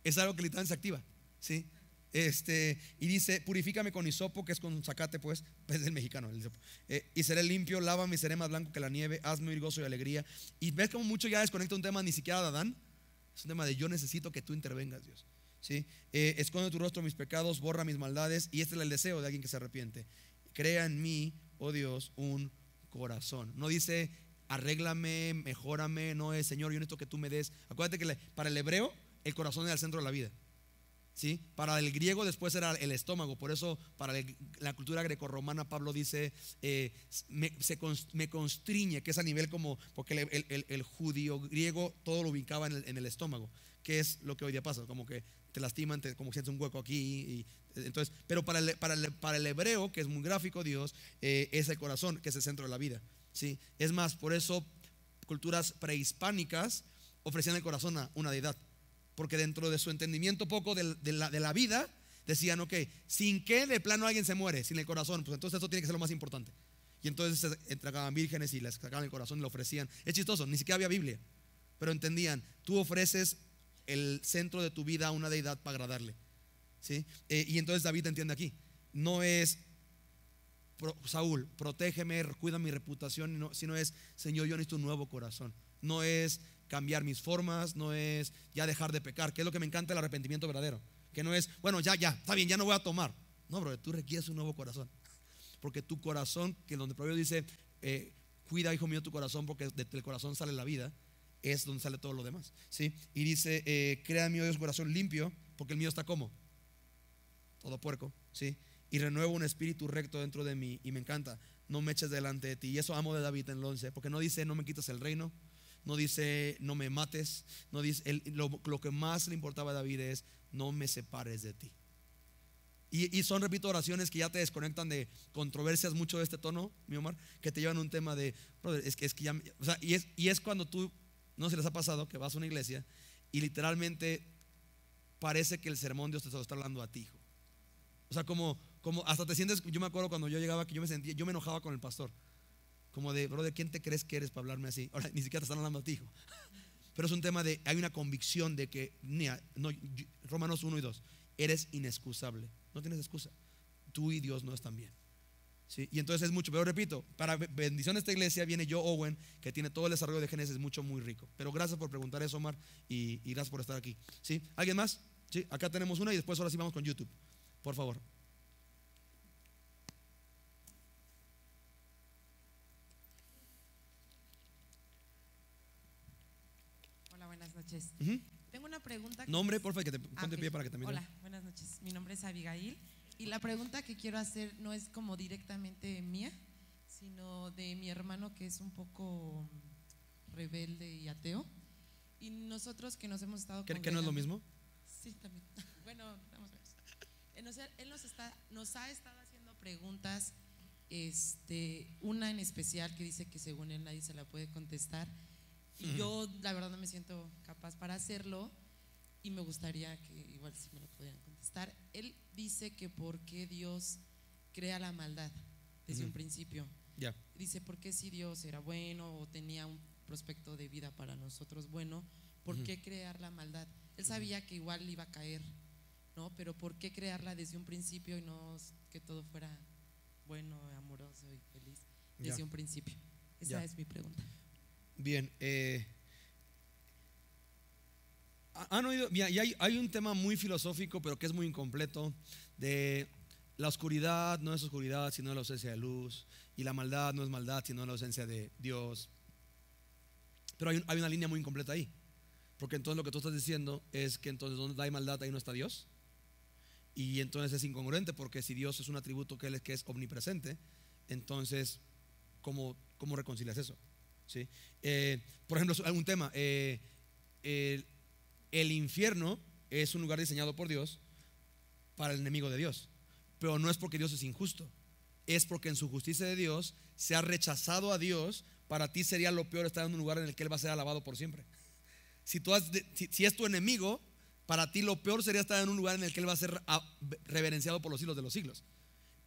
Es algo que literalmente se activa, ¿sí? Y dice: purifícame con hisopo, que es con zacate, pues es el mexicano, el hisopo. Y seré limpio, lávame y seré más blanco que la nieve, hazme oír gozo y alegría. Y ves como mucho ya desconecta un tema ni siquiera de Adán. Es un tema de: yo necesito que tú intervengas, Dios. ¿Sí? Esconde tu rostro mis pecados, borra mis maldades. Y este es el deseo de alguien que se arrepiente: crea en mí, oh Dios, un corazón. No dice: arréglame, mejórame. No es: Señor, yo necesito que tú me des. Acuérdate que para el hebreo el corazón era el centro de la vida. ¿Sí? Para el griego después era el estómago. Por eso para la cultura grecorromana Pablo dice: me constriñe, que es a nivel como, porque el judío griego todo lo ubicaba en el estómago, que es lo que hoy día pasa, como que te lastiman, como sientes un hueco aquí, entonces, pero para el hebreo, que es muy gráfico, Dios es el corazón, que es el centro de la vida. ¿Sí? Es más, por eso culturas prehispánicas ofrecían el corazón a una deidad, porque dentro de su entendimiento poco de la vida decían: ok, sin que de plano alguien se muere, sin el corazón, pues entonces esto tiene que ser lo más importante. Y entonces se entregaban vírgenes y les sacaban el corazón y lo ofrecían. Es chistoso, ni siquiera había Biblia, pero entendían: tú ofreces el centro de tu vida a una deidad para agradarle. ¿Sí? Y entonces David entiende aquí: no es Saúl, protégeme, cuida mi reputación, sino es: Señor, yo necesito un nuevo corazón. No es cambiar mis formas, no es ya dejar de pecar, que es lo que me encanta el arrepentimiento verdadero, que no es: bueno, ya, está bien, ya no voy a tomar. No, bro, tú requieres un nuevo corazón, porque tu corazón, que donde el proverbio dice: cuida, hijo mío, tu corazón, porque del corazón sale la vida, es donde sale todo lo demás. ¿Sí? Y dice: crea en mí, oh Dios, corazón limpio, porque el mío está como todo puerco. ¿Sí? Y renuevo un espíritu recto dentro de mí. Y me encanta: no me eches delante de ti. Y eso amo de David en el 11, porque no dice: no me quites el reino, no dice: no me mates, no dice, lo que más le importaba a David es: no me separes de ti. Y son, repito, oraciones que ya te desconectan de controversias mucho de este tono, mi Omar, que te llevan a un tema de: brother, es que ya, o sea, y es cuando tú, no sé si les ha pasado, que vas a una iglesia y literalmente parece que el sermón Dios te está hablando a ti, hijo. O sea, como hasta te sientes. Yo me acuerdo cuando yo llegaba que yo me enojaba con el pastor, como de: brother, ¿quién te crees que eres para hablarme así? Ahora ni siquiera te están hablando a ti, hijo. Pero es un tema de: hay una convicción de que Romanos 1 y 2, eres inexcusable, no tienes excusa, tú y Dios no están bien. ¿Sí? Y entonces es mucho, pero repito, para bendición de esta iglesia viene Joe Owen, que tiene todo el desarrollo de Génesis mucho, muy rico. Pero gracias por preguntar eso, Omar, y gracias por estar aquí. ¿Sí? ¿Alguien más? ¿Sí? Acá tenemos una y después ahora sí vamos con YouTube, por favor. noches. Tengo una pregunta. Nombre, porfa, que te ponte pie para que también. Hola, buenas noches. Mi nombre es Abigail y la pregunta que quiero hacer no es como directamente mía, sino de mi hermano, que es un poco rebelde y ateo. Y nosotros que nos hemos estado ¿Que no es lo mismo? Sí, también. Bueno, vamos a ver. Él nos ha estado haciendo preguntas, una en especial que dice que según él nadie se la puede contestar. Y yo la verdad no me siento capaz para hacerlo y me gustaría que igual si me lo pudieran contestar. Él dice que por qué Dios crea la maldad desde un principio. Dice, ¿por qué si Dios era bueno o tenía un prospecto de vida para nosotros bueno, por qué crear la maldad? Él sabía que igual iba a caer, ¿no? Pero ¿por qué crearla desde un principio y no que todo fuera bueno, amoroso y feliz desde un principio? Esa es mi pregunta. Bien, han oído, y hay un tema muy filosófico, pero que es muy incompleto, de la oscuridad no es oscuridad sino la ausencia de luz, y la maldad no es maldad sino la ausencia de Dios. Pero hay una línea muy incompleta ahí, porque entonces lo que tú estás diciendo es que entonces donde hay maldad ahí no está Dios, y entonces es incongruente, porque si Dios es un atributo que es omnipresente, entonces ¿cómo reconcilias eso? ¿Sí? Por ejemplo, algún tema, el infierno es un lugar diseñado por Dios para el enemigo de Dios, pero no es porque Dios es injusto, es porque en su justicia de Dios se ha rechazado a Dios. Para ti sería lo peor estar en un lugar en el que Él va a ser alabado por siempre. Si es tu enemigo, para ti lo peor sería estar en un lugar en el que Él va a ser reverenciado por los siglos de los siglos.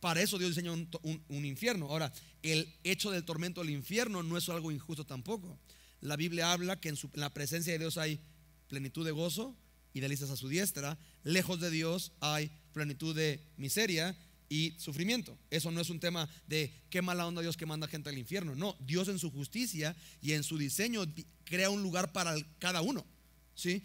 Para eso Dios diseñó un infierno. Ahora, el hecho del tormento del infierno no es algo injusto tampoco. La Biblia habla que en la presencia de Dios hay plenitud de gozo y delicias a su diestra. Lejos de Dios hay plenitud de miseria y sufrimiento. Eso no es un tema de qué mala onda Dios que manda gente al infierno. No, Dios en su justicia y en su diseño crea un lugar para cada uno, ¿sí?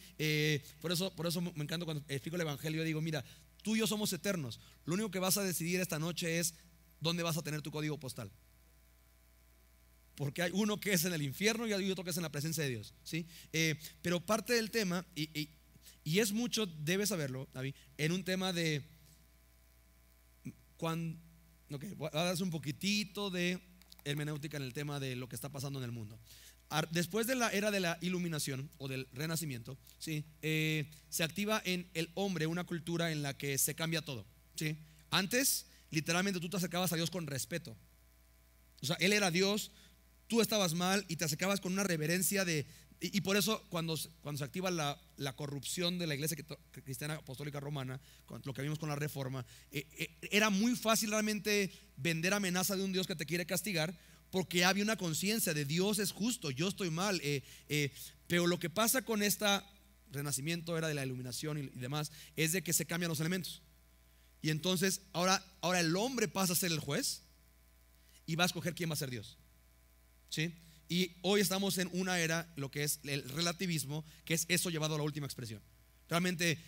Por eso me encanta cuando explico el evangelio. Digo, mira, tú y yo somos eternos. Lo único que vas a decidir esta noche es dónde vas a tener tu código postal, porque hay uno que es en el infierno y hay otro que es en la presencia de Dios, ¿sí? Pero parte del tema, y es mucho, debes saberlo, David, en un tema de voy a darles un poquitito de hermenéutica en el tema de lo que está pasando en el mundo. Después de la era de la iluminación o del renacimiento, ¿sí? Se activa en el hombre una cultura en la que se cambia todo, ¿sí? Antes, literalmente tú te acercabas a Dios con respeto. O sea, Él era Dios, tú estabas mal y te acercabas con una reverencia y por eso cuando se activa la corrupción de la iglesia cristiana apostólica romana, lo que vimos con la reforma, era muy fácil realmente vender amenaza de un Dios que te quiere castigar, porque había una conciencia de Dios es justo, yo estoy mal. Pero lo que pasa con esta renacimiento, era de la iluminación y demás, es de que se cambian los elementos. Y entonces ahora el hombre pasa a ser el juez y va a escoger quién va a ser Dios, ¿sí? Y hoy estamos en una era, lo que es el relativismo, que es eso llevado a la última expresión. Realmente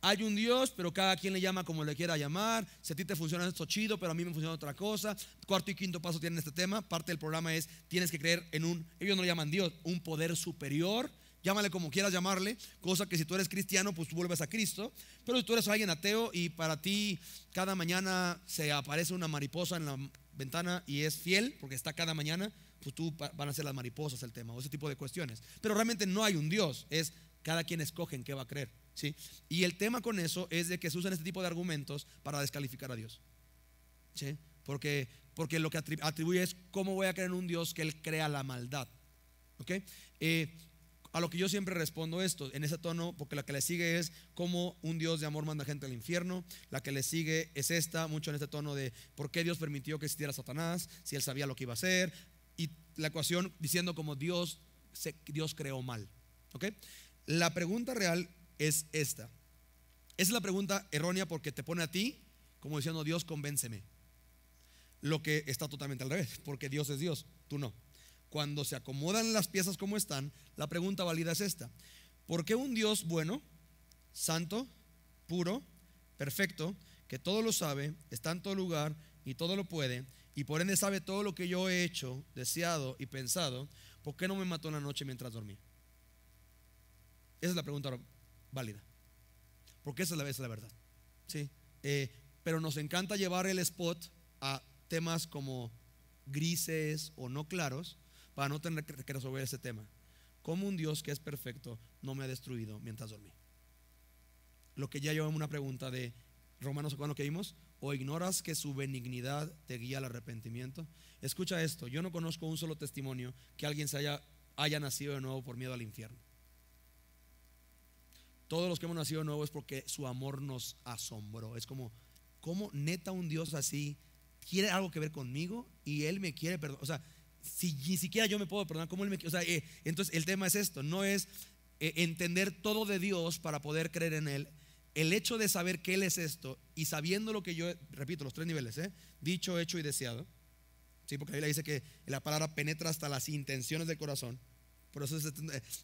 hay un Dios, pero cada quien le llama como le quiera llamar. Si a ti te funciona esto, chido, pero a mí me funciona otra cosa. Cuarto y quinto paso tienen este tema. Parte del programa es, tienes que creer en ellos no le llaman Dios, un poder superior. Llámale como quieras llamarle, cosa que si tú eres cristiano, pues tú vuelves a Cristo. Pero si tú eres alguien ateo y para ti cada mañana se aparece una mariposa en la ventana y es fiel porque está cada mañana, pues tú van a ser las mariposas el tema, o ese tipo de cuestiones. Pero realmente no hay un Dios, es cada quien escoge en qué va a creer, ¿sí? Y el tema con eso es de que se usan este tipo de argumentos para descalificar a Dios, ¿sí? Porque lo que atribuye es cómo voy a creer en un Dios que Él crea la maldad, ¿ok? A lo que yo siempre respondo esto, en ese tono, porque la que le sigue es cómo un Dios de amor manda gente al infierno. La que le sigue es mucho en este tono de por qué Dios permitió que existiera Satanás, si Él sabía lo que iba a hacer. Y la ecuación diciendo como Dios creó mal, ¿ok? La pregunta real es esta. Esa es la pregunta errónea porque te pone a ti como diciendo Dios, convénceme. Lo que está totalmente al revés, porque Dios es Dios, tú no. Cuando se acomodan las piezas como están, la pregunta válida es esta: ¿por qué un Dios bueno, santo, puro, perfecto, que todo lo sabe, está en todo lugar y todo lo puede, y por ende sabe todo lo que yo he hecho, deseado y pensado, por qué no me mató en la noche mientras dormía? Esa es la pregunta válida, porque esa es la verdad, ¿sí? Pero nos encanta llevar el spot a temas como grises o no claros para no tener que resolver ese tema. ¿Cómo un Dios que es perfecto no me ha destruido mientras dormí? Lo que ya llevamos una pregunta de Romanos, ¿cuándo que vimos? ¿O ignoras que su benignidad te guía al arrepentimiento? Escucha esto, yo no conozco un solo testimonio que alguien haya nacido de nuevo por miedo al infierno. Todos los que hemos nacido de nuevo es porque su amor nos asombró. Es como, ¿cómo neta un Dios así quiere algo que ver conmigo y Él me quiere perdonar? O sea, si ni siquiera yo me puedo perdonar, ¿cómo Él me quiere? O sea, entonces el tema es esto, no es entender todo de Dios para poder creer en Él. El hecho de saber que Él es esto y sabiendo lo que yo, repito, los 3 niveles, dicho, hecho y deseado, ¿sí? Porque la Biblia dice que la palabra penetra hasta las intenciones del corazón. Por eso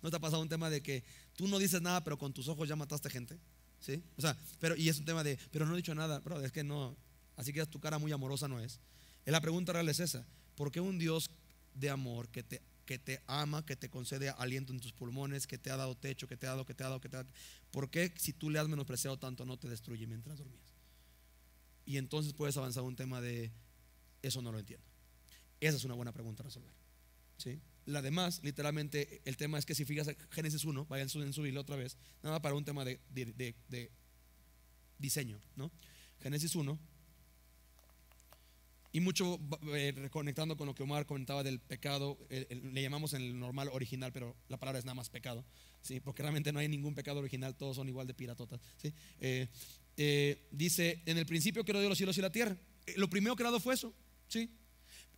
no te ha pasado un tema de que tú no dices nada, pero con tus ojos ya mataste gente, ¿sí? O sea, y es un tema de, pero no he dicho nada, bro, es que no, así que tu cara muy amorosa no es. La pregunta real es esa: ¿por qué un Dios de amor que te ama, que te concede aliento en tus pulmones, que te ha dado techo, que te ha dado, ¿por qué si tú le has menospreciado tanto no te destruye mientras dormías? Y entonces puedes avanzar a un tema de, eso no lo entiendo. Esa es una buena pregunta a resolver, ¿sí? La demás, literalmente, el tema es que si fijas Génesis 1, vayan en su Biblia otra vez, nada para un tema de diseño, ¿no? Génesis 1. Y mucho reconectando con lo que Omar comentaba del pecado, le llamamos en el normal original, pero la palabra es nada más pecado, ¿sí? Porque realmente no hay ningún pecado original, todos son igual de piratotas, ¿sí? Dice, en el principio creó Dios los cielos y la tierra. Lo primero creado fue eso, ¿sí?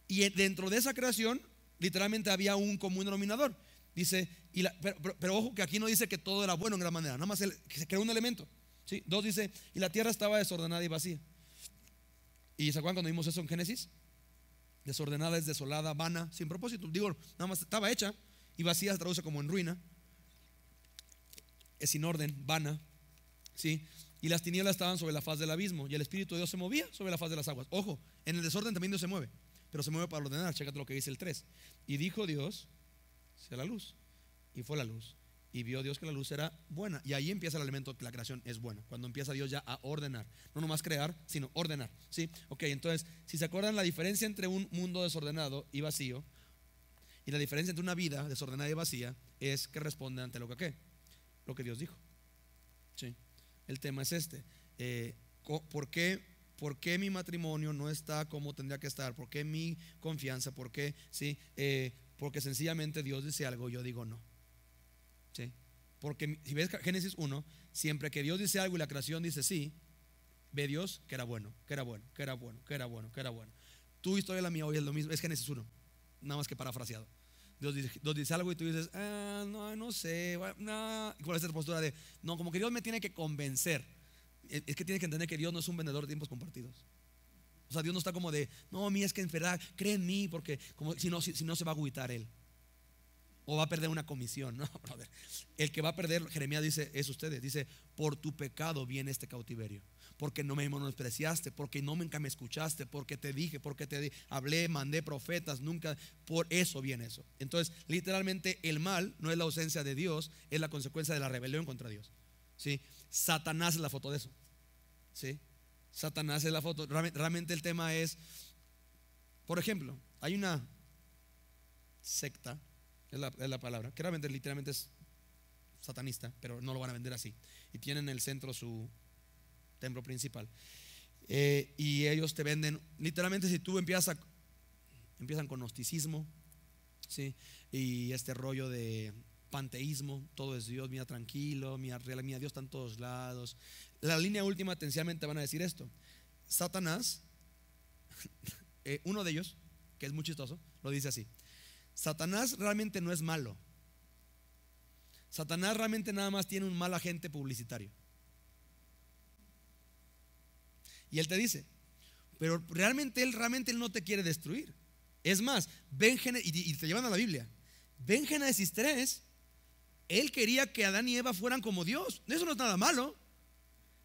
Y dentro de esa creación, literalmente había un común denominador. Dice, pero ojo que aquí no dice que todo era bueno en gran manera, nada más que se creó un elemento, ¿sí? 2 dice, y la tierra estaba desordenada y vacía. ¿Y se acuerdan cuando vimos eso en Génesis? Desordenada es desolada, vana, sin propósito. Digo, nada más estaba hecha, y vacía se traduce como en ruina, es sin orden, vana, ¿sí? Y las tinieblas estaban sobre la faz del abismo, y el Espíritu de Dios se movía sobre la faz de las aguas. Ojo, en el desorden también Dios se mueve, pero se mueve para ordenar. Chécate lo que dice el 3. Y dijo Dios, sea la luz, y fue la luz. Y vio Dios que la luz era buena. Y ahí empieza el elemento que la creación es buena, cuando empieza Dios ya a ordenar, no nomás crear, sino ordenar, ¿sí? Ok, entonces, si se acuerdan, la diferencia entre un mundo desordenado y vacío, y la diferencia entre una vida desordenada y vacía, es que responde ante lo que Dios dijo, ¿sí? El tema es este. ¿Por qué mi matrimonio no está como tendría que estar? ¿Por qué mi confianza? ¿Por qué? ¿Sí? Porque sencillamente Dios dice algo y yo digo no, ¿sí? Porque si ves Génesis 1, siempre que Dios dice algo y la creación dice sí, ve Dios que era bueno, que era bueno, que era bueno, que era bueno, que era bueno. Tu historia y la mía hoy es lo mismo, es Génesis 1, nada más que parafraseado. Dios dice algo y tú dices, no sé, no. ¿Cuál es esa postura de, no, como que Dios me tiene que convencer? Es que tienes que entender que Dios no es un vendedor de tiempos compartidos. O sea, Dios no está como de, no, mí es que en verdad, cree en mí, porque como, si no se va a agüitar Él, o va a perder una comisión. No, brother. El que va a perder, Jeremías dice, es ustedes. Dice, por tu pecado viene este cautiverio, porque no me menospreciaste, porque nunca me escuchaste, porque te dije, hablé, mandé profetas, nunca, por eso viene eso. Entonces, literalmente el mal no es la ausencia de Dios, es la consecuencia de la rebelión contra Dios, ¿sí? Satanás es la foto de eso, ¿sí? Satanás es la foto. Realmente el tema es, por ejemplo, hay una secta, es la palabra, que realmente literalmente es satanista, pero no lo van a vender así, y tienen en el centro su templo principal, y ellos te venden, literalmente, si tú empiezan con gnosticismo, ¿sí? Y este rollo de panteísmo, todo es Dios, mira, tranquilo, mira, Dios está en todos lados. La línea última esencialmente van a decir esto: Satanás, uno de ellos, que es muy chistoso, lo dice así: Satanás realmente no es malo. Satanás realmente nada más tiene un mal agente publicitario. Y él te dice, pero realmente él no te quiere destruir. Es más, y te llevan a la Biblia. Ven Génesis 3, él quería que Adán y Eva fueran como Dios. Eso no es nada malo.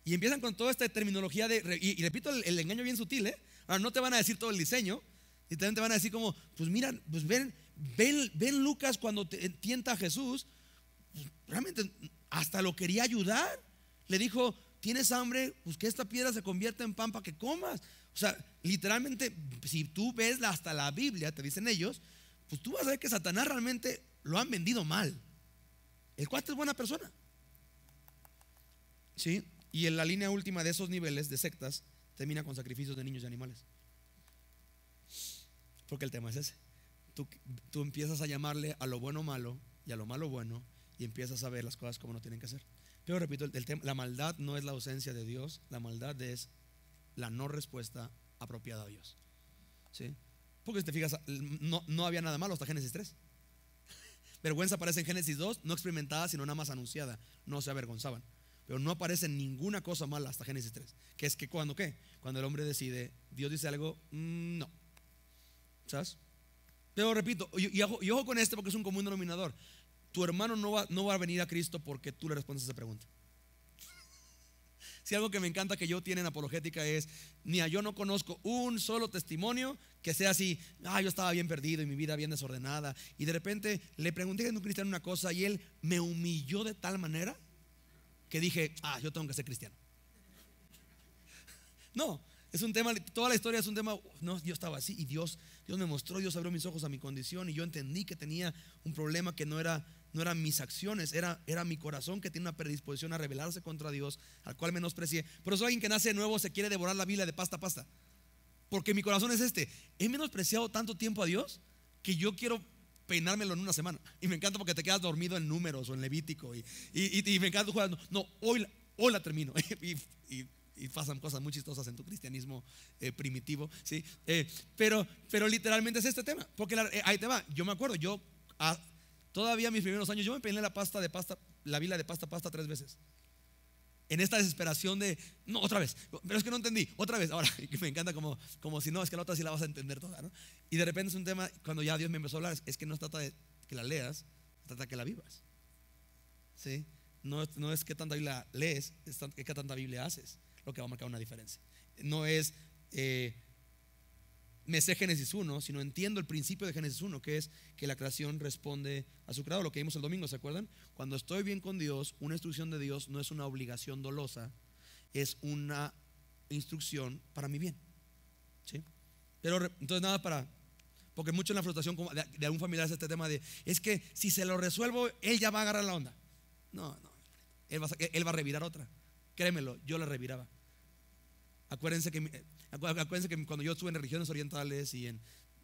Y empiezan con toda esta terminología y repito, el engaño bien sutil, Ahora no te van a decir todo el diseño, y también te van a decir como, pues mira, pues ven Lucas cuando tienta a Jesús. Realmente hasta lo quería ayudar. Le dijo: ¿tienes hambre? Pues que esta piedra se convierta en pan para que comas. O sea, literalmente, si tú ves hasta la Biblia, te dicen ellos, pues tú vas a ver que Satanás realmente lo han vendido mal. El cuate es buena persona, ¿sí? Y en la línea última de esos niveles de sectas termina con sacrificios de niños y animales. Porque el tema es ese. Tú empiezas a llamarle a lo bueno malo y a lo malo bueno, y empiezas a ver las cosas como no tienen que ser. Pero repito, el tema, la maldad no es la ausencia de Dios, la maldad es la no respuesta apropiada a Dios, ¿sí? Porque si te fijas, no había nada malo hasta Génesis 3. Vergüenza aparece en Génesis 2, no experimentada sino nada más anunciada, no se avergonzaban. Pero no aparece ninguna cosa mala hasta Génesis 3. Que es que cuando el hombre decide, Dios dice algo, no, ¿sabes? Pero repito, y ojo con este, porque es un común denominador. Tu hermano no va a venir a Cristo porque tú le respondes esa pregunta. Si algo que me encanta que yo tiene en apologética es, yo no conozco un solo testimonio que sea así: yo estaba bien perdido y mi vida bien desordenada, y de repente le pregunté a un cristiano una cosa y él me humilló de tal manera que dije: yo tengo que ser cristiano. No, es un tema, toda la historia es un tema. No, yo estaba así y Dios me mostró, Dios abrió mis ojos a mi condición, y yo entendí que tenía un problema que no eran mis acciones, era mi corazón, que tiene una predisposición a rebelarse contra Dios, al cual menosprecié. Por eso alguien que nace de nuevo se quiere devorar la Biblia de pasta a pasta, porque mi corazón es he menospreciado tanto tiempo a Dios que yo quiero peinármelo en una semana. Y me encanta porque te quedas dormido en Números o en Levítico, y me encanta jugar. No, hoy la termino. Y pasan cosas muy chistosas en tu cristianismo primitivo, ¿sí? Pero literalmente es este tema. Porque ahí te va. Yo me acuerdo, todavía mis primeros años, yo me peiné la Biblia de pasta a pasta 3 veces. En esta desesperación de, no, otra vez, pero es que no entendí, otra vez. Ahora, me encanta como si no, es que la otra sí la vas a entender toda, ¿no? Y de repente es un tema, cuando ya Dios me empezó a hablar, es que no se trata de que la leas, se trata de que la vivas, ¿sí? No es que tanta Biblia lees, es que tanta Biblia haces lo que va a marcar una diferencia. No es me sé Génesis 1, sino entiendo el principio de Génesis 1, que es que la creación responde a su creador. Lo que vimos el domingo, ¿se acuerdan? Cuando estoy bien con Dios, una instrucción de Dios no es una obligación dolosa, es una instrucción para mi bien, ¿sí? Pero entonces porque mucho en la frustración de algún familiar es este tema de, es que si se lo resuelvo, él ya va a agarrar la onda. No, él va a revirar otra. Créemelo, yo la reviraba. Acuérdense que cuando yo estuve en religiones orientales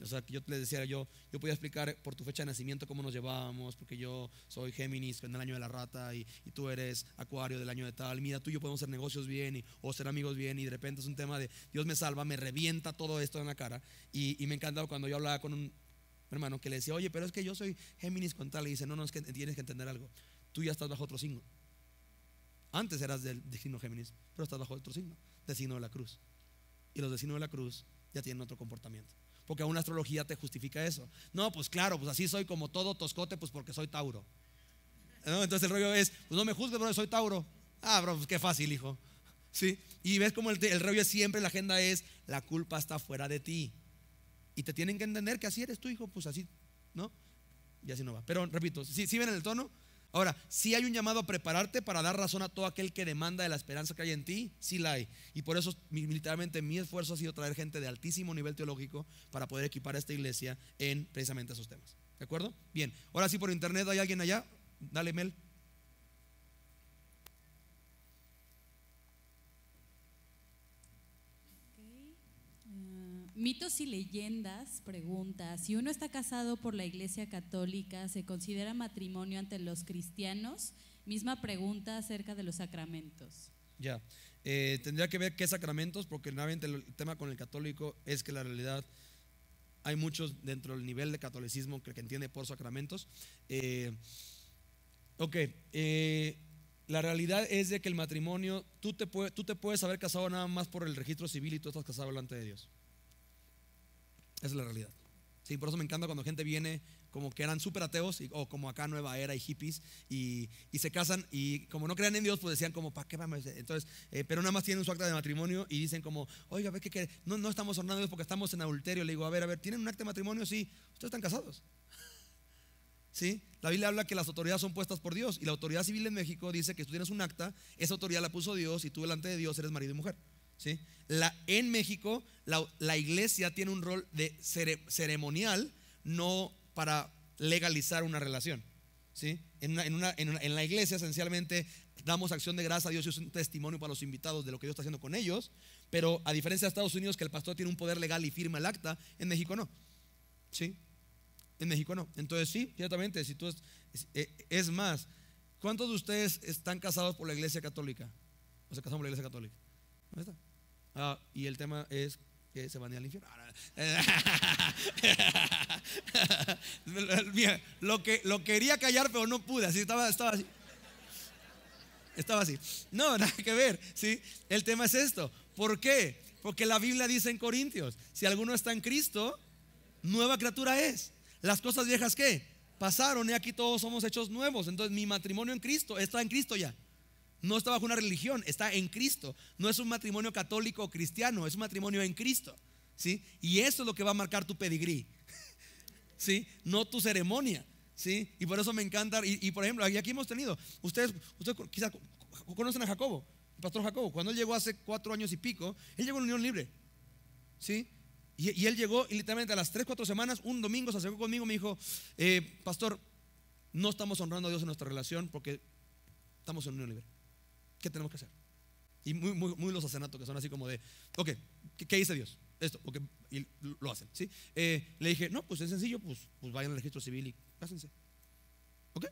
o sea, que yo les decía, yo podía explicar por tu fecha de nacimiento cómo nos llevábamos, porque yo soy Géminis en el año de la rata, y tú eres Acuario del año de tal. Mira, tú y yo podemos hacer negocios bien o ser amigos bien, y de repente es un tema de Dios me salva, me revienta todo esto en la cara. Y me encantaba cuando yo hablaba con un hermano que le decía, oye, pero es que yo soy Géminis con tal, y dice, no, es que tienes que entender algo, tú ya estás bajo otro signo. Antes eras del signo Géminis, pero estás bajo otro signo, del signo de la cruz. Y los del signo de la cruz ya tienen otro comportamiento, porque aún la astrología te justifica eso. No, pues claro, pues así soy como todo toscote, pues porque soy Tauro, ¿no? Entonces el rollo es, pues no me juzgues, bro, soy Tauro. Bro, pues qué fácil, hijo, ¿sí? Y ves como el rollo es siempre, la agenda es, la culpa está fuera de ti, y te tienen que entender que así eres tú, hijo, pues así, ¿no? Y así no va. Pero repito, ¿sí ven el tono? Ahora, sí hay un llamado a prepararte para dar razón a todo aquel que demanda de la esperanza que hay en ti, sí la hay. Y por eso literalmente mi esfuerzo ha sido traer gente de altísimo nivel teológico para poder equipar a esta iglesia en precisamente esos temas. ¿De acuerdo? Bien, ahora sí por internet, ¿hay alguien allá? Dale, Mel. Mitos y leyendas pregunta: si uno está casado por la Iglesia Católica, ¿se considera matrimonio ante los cristianos? Misma pregunta acerca de los sacramentos. Ya, tendría que ver qué sacramentos, porque realmente el tema con el católico es que la realidad hay muchos dentro del nivel de catolicismo que entiende por sacramentos. La realidad es de que el matrimonio, tú te puedes haber casado nada más por el registro civil y tú estás casado delante de Dios. Esa es la realidad. Sí, por eso me encanta cuando gente viene como que eran súper ateos o como acá Nueva Era y hippies y se casan, y como no crean en Dios, pues decían como, ¿para qué vamos? Entonces, pero nada más tienen su acta de matrimonio y dicen como, oiga, ve que no estamos honrando a Dios porque estamos en adulterio. Le digo, a ver, ¿tienen un acta de matrimonio? Sí. ¿Ustedes están casados? ¿sí? La Biblia habla que las autoridades son puestas por Dios, y la autoridad civil en México dice que si tú tienes un acta, esa autoridad la puso Dios y tú delante de Dios eres marido y mujer, ¿sí? En México la iglesia tiene un rol de ceremonial, no para legalizar una relación, ¿sí? En la iglesia esencialmente damos acción de gracia a Dios y es un testimonio para los invitados de lo que Dios está haciendo con ellos, pero a diferencia de Estados Unidos, que el pastor tiene un poder legal y firma el acta, en México no, ¿sí? En México no. Entonces sí, ciertamente, si tú es más, ¿cuántos de ustedes están casados por la iglesia católica? ¿O se casaron por la iglesia católica? ¿Dónde está? Y el tema es que se van a ir al infierno. Mira, lo quería callar, pero no pude. Así estaba así. Estaba así. No, nada que ver, ¿sí? El tema es esto. ¿Por qué? Porque la Biblia dice en Corintios: si alguno está en Cristo, nueva criatura es. Las cosas viejas, ¿qué? Pasaron, y aquí todos somos hechos nuevos. Entonces mi matrimonio en Cristo está en Cristo ya. No está bajo una religión, está en Cristo. No es un matrimonio católico o cristiano, es un matrimonio en Cristo, ¿sí? Y eso es lo que va a marcar tu pedigrí, ¿sí? No tu ceremonia, ¿sí? Y por eso me encanta. Y por ejemplo, aquí hemos tenido, ustedes quizás conocen a Jacobo, el pastor Jacobo. Cuando él llegó hace 4 años y pico, él llegó en unión libre, ¿sí? Y él llegó y literalmente a las 3-4 semanas, un domingo se acercó conmigo y me dijo: pastor, no estamos honrando a Dios en nuestra relación porque estamos en unión libre. ¿Qué tenemos que hacer? Y muy los ascenatos que son así como de: ok, ¿qué dice Dios? Esto, okay, y lo hacen, ¿sí? Le dije: no, pues es sencillo, pues vayan al registro civil y cásense. ¿Ok?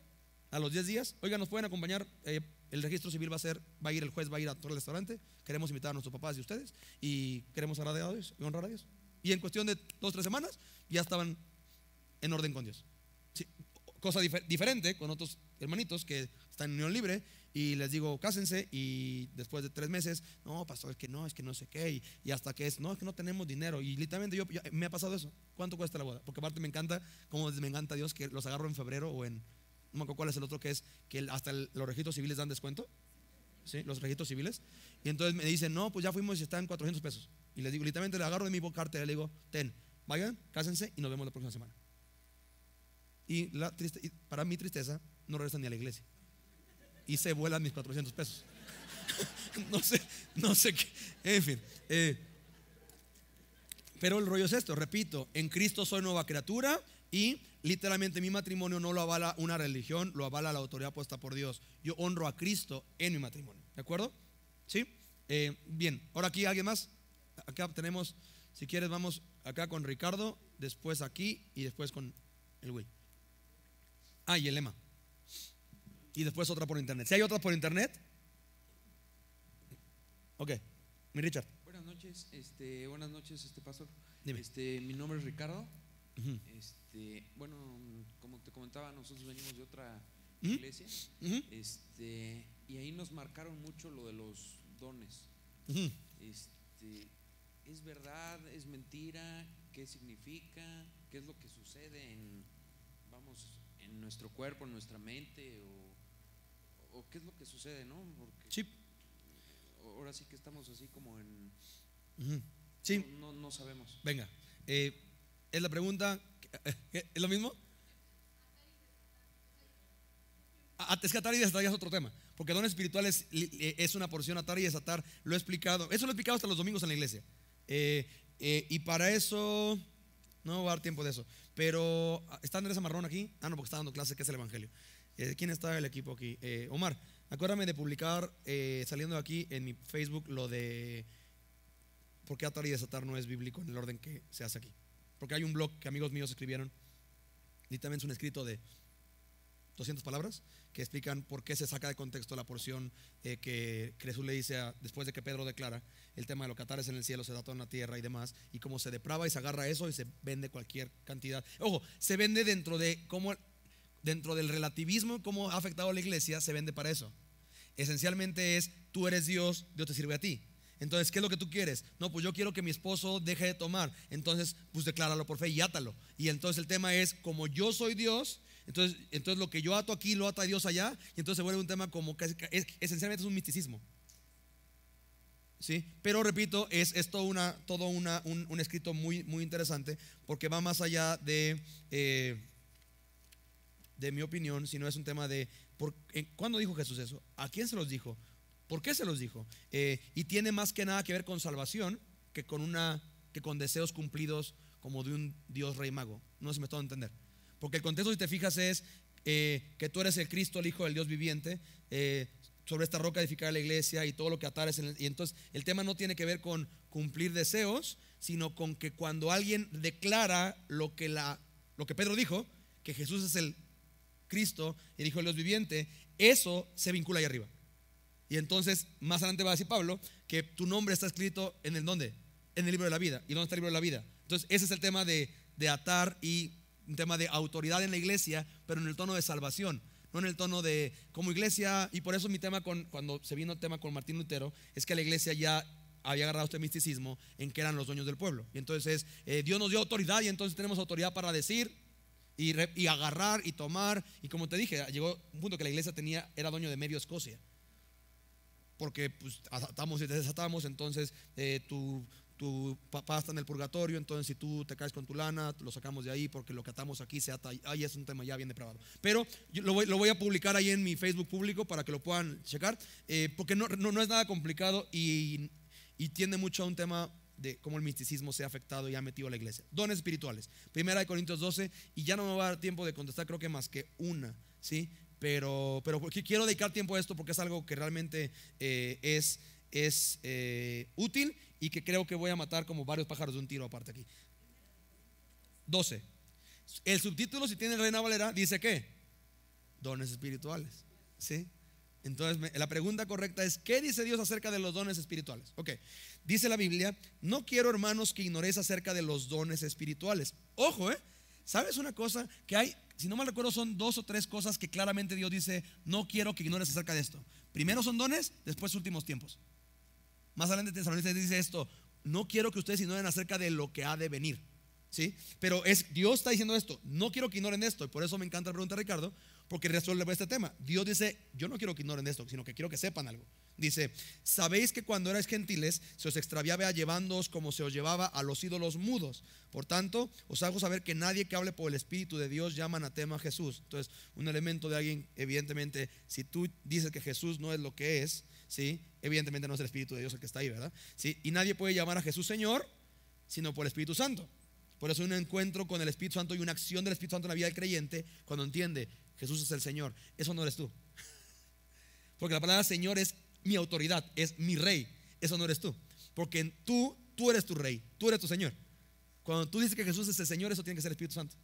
A los 10 días, oigan, nos pueden acompañar. El registro civil el juez va a ir a todo el restaurante. Queremos invitar a nuestros papás y ustedes y queremos agradar a Dios y honrar a Dios. Y en cuestión de 2-3 semanas ya estaban en orden con Dios, ¿sí? Cosa diferente con otros hermanitos que están en unión libre y les digo: cásense, y después de 3 meses: no, pastor, es que no sé qué, y hasta que es que no tenemos dinero. Y literalmente yo me ha pasado eso. ¿Cuánto cuesta la boda? Porque aparte me encanta Dios que los agarro en febrero o no me acuerdo cuál es el otro, que es que hasta los registros civiles dan descuento, ¿sí? Los registros civiles. Y entonces me dicen: no, pues ya fuimos y están $400. Y les digo, literalmente le agarro de mi cartera y le digo: vayan, cásense y nos vemos la próxima semana. Y para mi tristeza, no regresan ni a la iglesia y se vuelan mis $400. no sé qué, en fin. Pero el rollo es esto, repito: en Cristo soy nueva criatura, y literalmente mi matrimonio no lo avala una religión, lo avala la autoridad puesta por Dios. Yo honro a Cristo en mi matrimonio, ¿de acuerdo? ¿Sí? Bien, ahora aquí alguien más. Acá tenemos, si quieres vamos acá con Ricardo, después aquí y después con el Will. Y el Lema. Y después otra por internet. ¿Si hay otra por internet? Ok, mi Richard. Buenas noches, pastor. Dime. Mi nombre es Ricardo. Uh-huh. Bueno, como te comentaba, nosotros venimos de otra Uh-huh. iglesia. Uh-huh. Y ahí nos marcaron mucho lo de los dones. Uh-huh. ¿Es verdad? ¿Es mentira? ¿Qué significa? ¿Qué es lo que sucede en nuestro cuerpo, en nuestra mente? ¿O qué es lo que sucede, no? Porque sí. Ahora sí que estamos así como en... Uh-huh. Sí. No sabemos. Venga, es la pregunta. ¿Es lo mismo? Es que atar y desatar ya es otro tema, porque dones espirituales es una porción. Atar y desatar lo he explicado. Eso lo he explicado hasta los domingos en la iglesia. Y para eso no voy a dar tiempo de eso. Pero ¿está Andrés Amarrón aquí? No, porque está dando clase, que es el evangelio. ¿Quién está el equipo aquí? Omar, acuérdame de publicar saliendo de aquí en mi Facebook lo de por qué atar y desatar no es bíblico en el orden que se hace aquí. Porque hay un blog que amigos míos escribieron, literalmente es un escrito de 200 palabras que explican por qué se saca de contexto la porción que Jesús le dice después de que Pedro declara el tema de lo que atares en el cielo se da todo en la tierra y demás, y cómo se deprava y se agarra eso y se vende cualquier cantidad. Ojo, se vende dentro del relativismo, cómo ha afectado a la iglesia, se vende para eso. Esencialmente es: tú eres Dios, Dios te sirve a ti. Entonces, ¿qué es lo que tú quieres? No, pues yo quiero que mi esposo deje de tomar. Entonces, pues decláralo por fe y átalo. Y entonces el tema es: como yo soy Dios, entonces lo que yo ato aquí lo ata Dios allá. Y entonces se vuelve un tema como que esencialmente es un misticismo, ¿sí? Pero repito, es todo un escrito muy, muy interesante, porque va más allá de de mi opinión, sino es un tema de ¿cuándo dijo Jesús eso? ¿A quién se los dijo? ¿Por qué se los dijo? Y tiene más que nada que ver con salvación que con deseos cumplidos como de un Dios rey mago. No sé si me estoy a entender. Porque el contexto, si te fijas, es que tú eres el Cristo, el Hijo del Dios viviente. Sobre esta roca edificar la iglesia y todo lo que atares. Y entonces el tema no tiene que ver con cumplir deseos, sino con que cuando alguien declara lo que Pedro dijo, que Jesús es el Cristo, el Hijo del Dios viviente, eso se vincula ahí arriba. Y entonces más adelante va a decir Pablo que tu nombre está escrito en el ¿dónde? En el libro de la vida. ¿Y dónde está el libro de la vida? Entonces ese es el tema de atar y un tema de autoridad en la iglesia, pero en el tono de salvación, no en el tono de como iglesia. Y por eso mi tema cuando se vino el tema con Martín Lutero es que la iglesia ya había agarrado este misticismo en que eran los dueños del pueblo. Y entonces Dios nos dio autoridad y entonces tenemos autoridad para decir y agarrar y tomar. Y como te dije, llegó un punto que la iglesia era dueño de medio Escocia, porque pues atamos y desatamos. Entonces tu papá está en el purgatorio, entonces si tú te caes con tu lana, lo sacamos de ahí, porque lo que atamos aquí se ata. Ahí es un tema ya bien depravado. Pero yo lo voy a publicar ahí en mi Facebook público para que lo puedan checar, porque no es nada complicado y tiende mucho a un tema de cómo el misticismo se ha afectado y ha metido a la iglesia. Dones espirituales, 1 Corintios 12, y ya no me va a dar tiempo de contestar, creo que más que una, ¿sí? Pero quiero dedicar tiempo a esto porque es algo que realmente es útil y que creo que voy a matar como varios pájaros de un tiro aparte aquí. 12. El subtítulo, si tiene Reina Valera, dice ¿qué? Dones espirituales, ¿sí? Entonces la pregunta correcta es ¿qué dice Dios acerca de los dones espirituales? Ok, dice la Biblia: no quiero, hermanos, que ignoréis acerca de los dones espirituales. Ojo, ¿sabes una cosa? Que hay, si no mal recuerdo, son 2 o 3 cosas que claramente Dios dice: no quiero que ignores acerca de esto. Primero son dones, después últimos tiempos. Más adelante Tesalonicenses dice esto: no quiero que ustedes ignoren acerca de lo que ha de venir, ¿sí? Pero Dios está diciendo esto: no quiero que ignoren esto. Y por eso me encanta la pregunta de Ricardo, porque resuelve este tema. Dios dice: yo no quiero que ignoren esto, sino que quiero que sepan algo. Dice: sabéis que cuando erais gentiles se os extraviaba llevándoos como se os llevaba a los ídolos mudos. Por tanto, os hago saber que nadie que hable por el Espíritu de Dios llama anatema a Jesús. Entonces, un elemento de alguien, evidentemente, si tú dices que Jesús no es lo que es, ¿sí? Evidentemente no es el Espíritu de Dios el que está ahí, ¿verdad? ¿Sí? Y nadie puede llamar a Jesús Señor sino por el Espíritu Santo. Por eso un encuentro con el Espíritu Santo y una acción del Espíritu Santo en la vida del creyente, cuando entiende Jesús es el Señor, eso no eres tú. Porque la palabra Señor es mi autoridad, es mi rey. Eso no eres tú, porque tú eres tu rey, tú eres tu Señor. Cuando tú dices que Jesús es el Señor, eso tiene que ser el Espíritu Santo,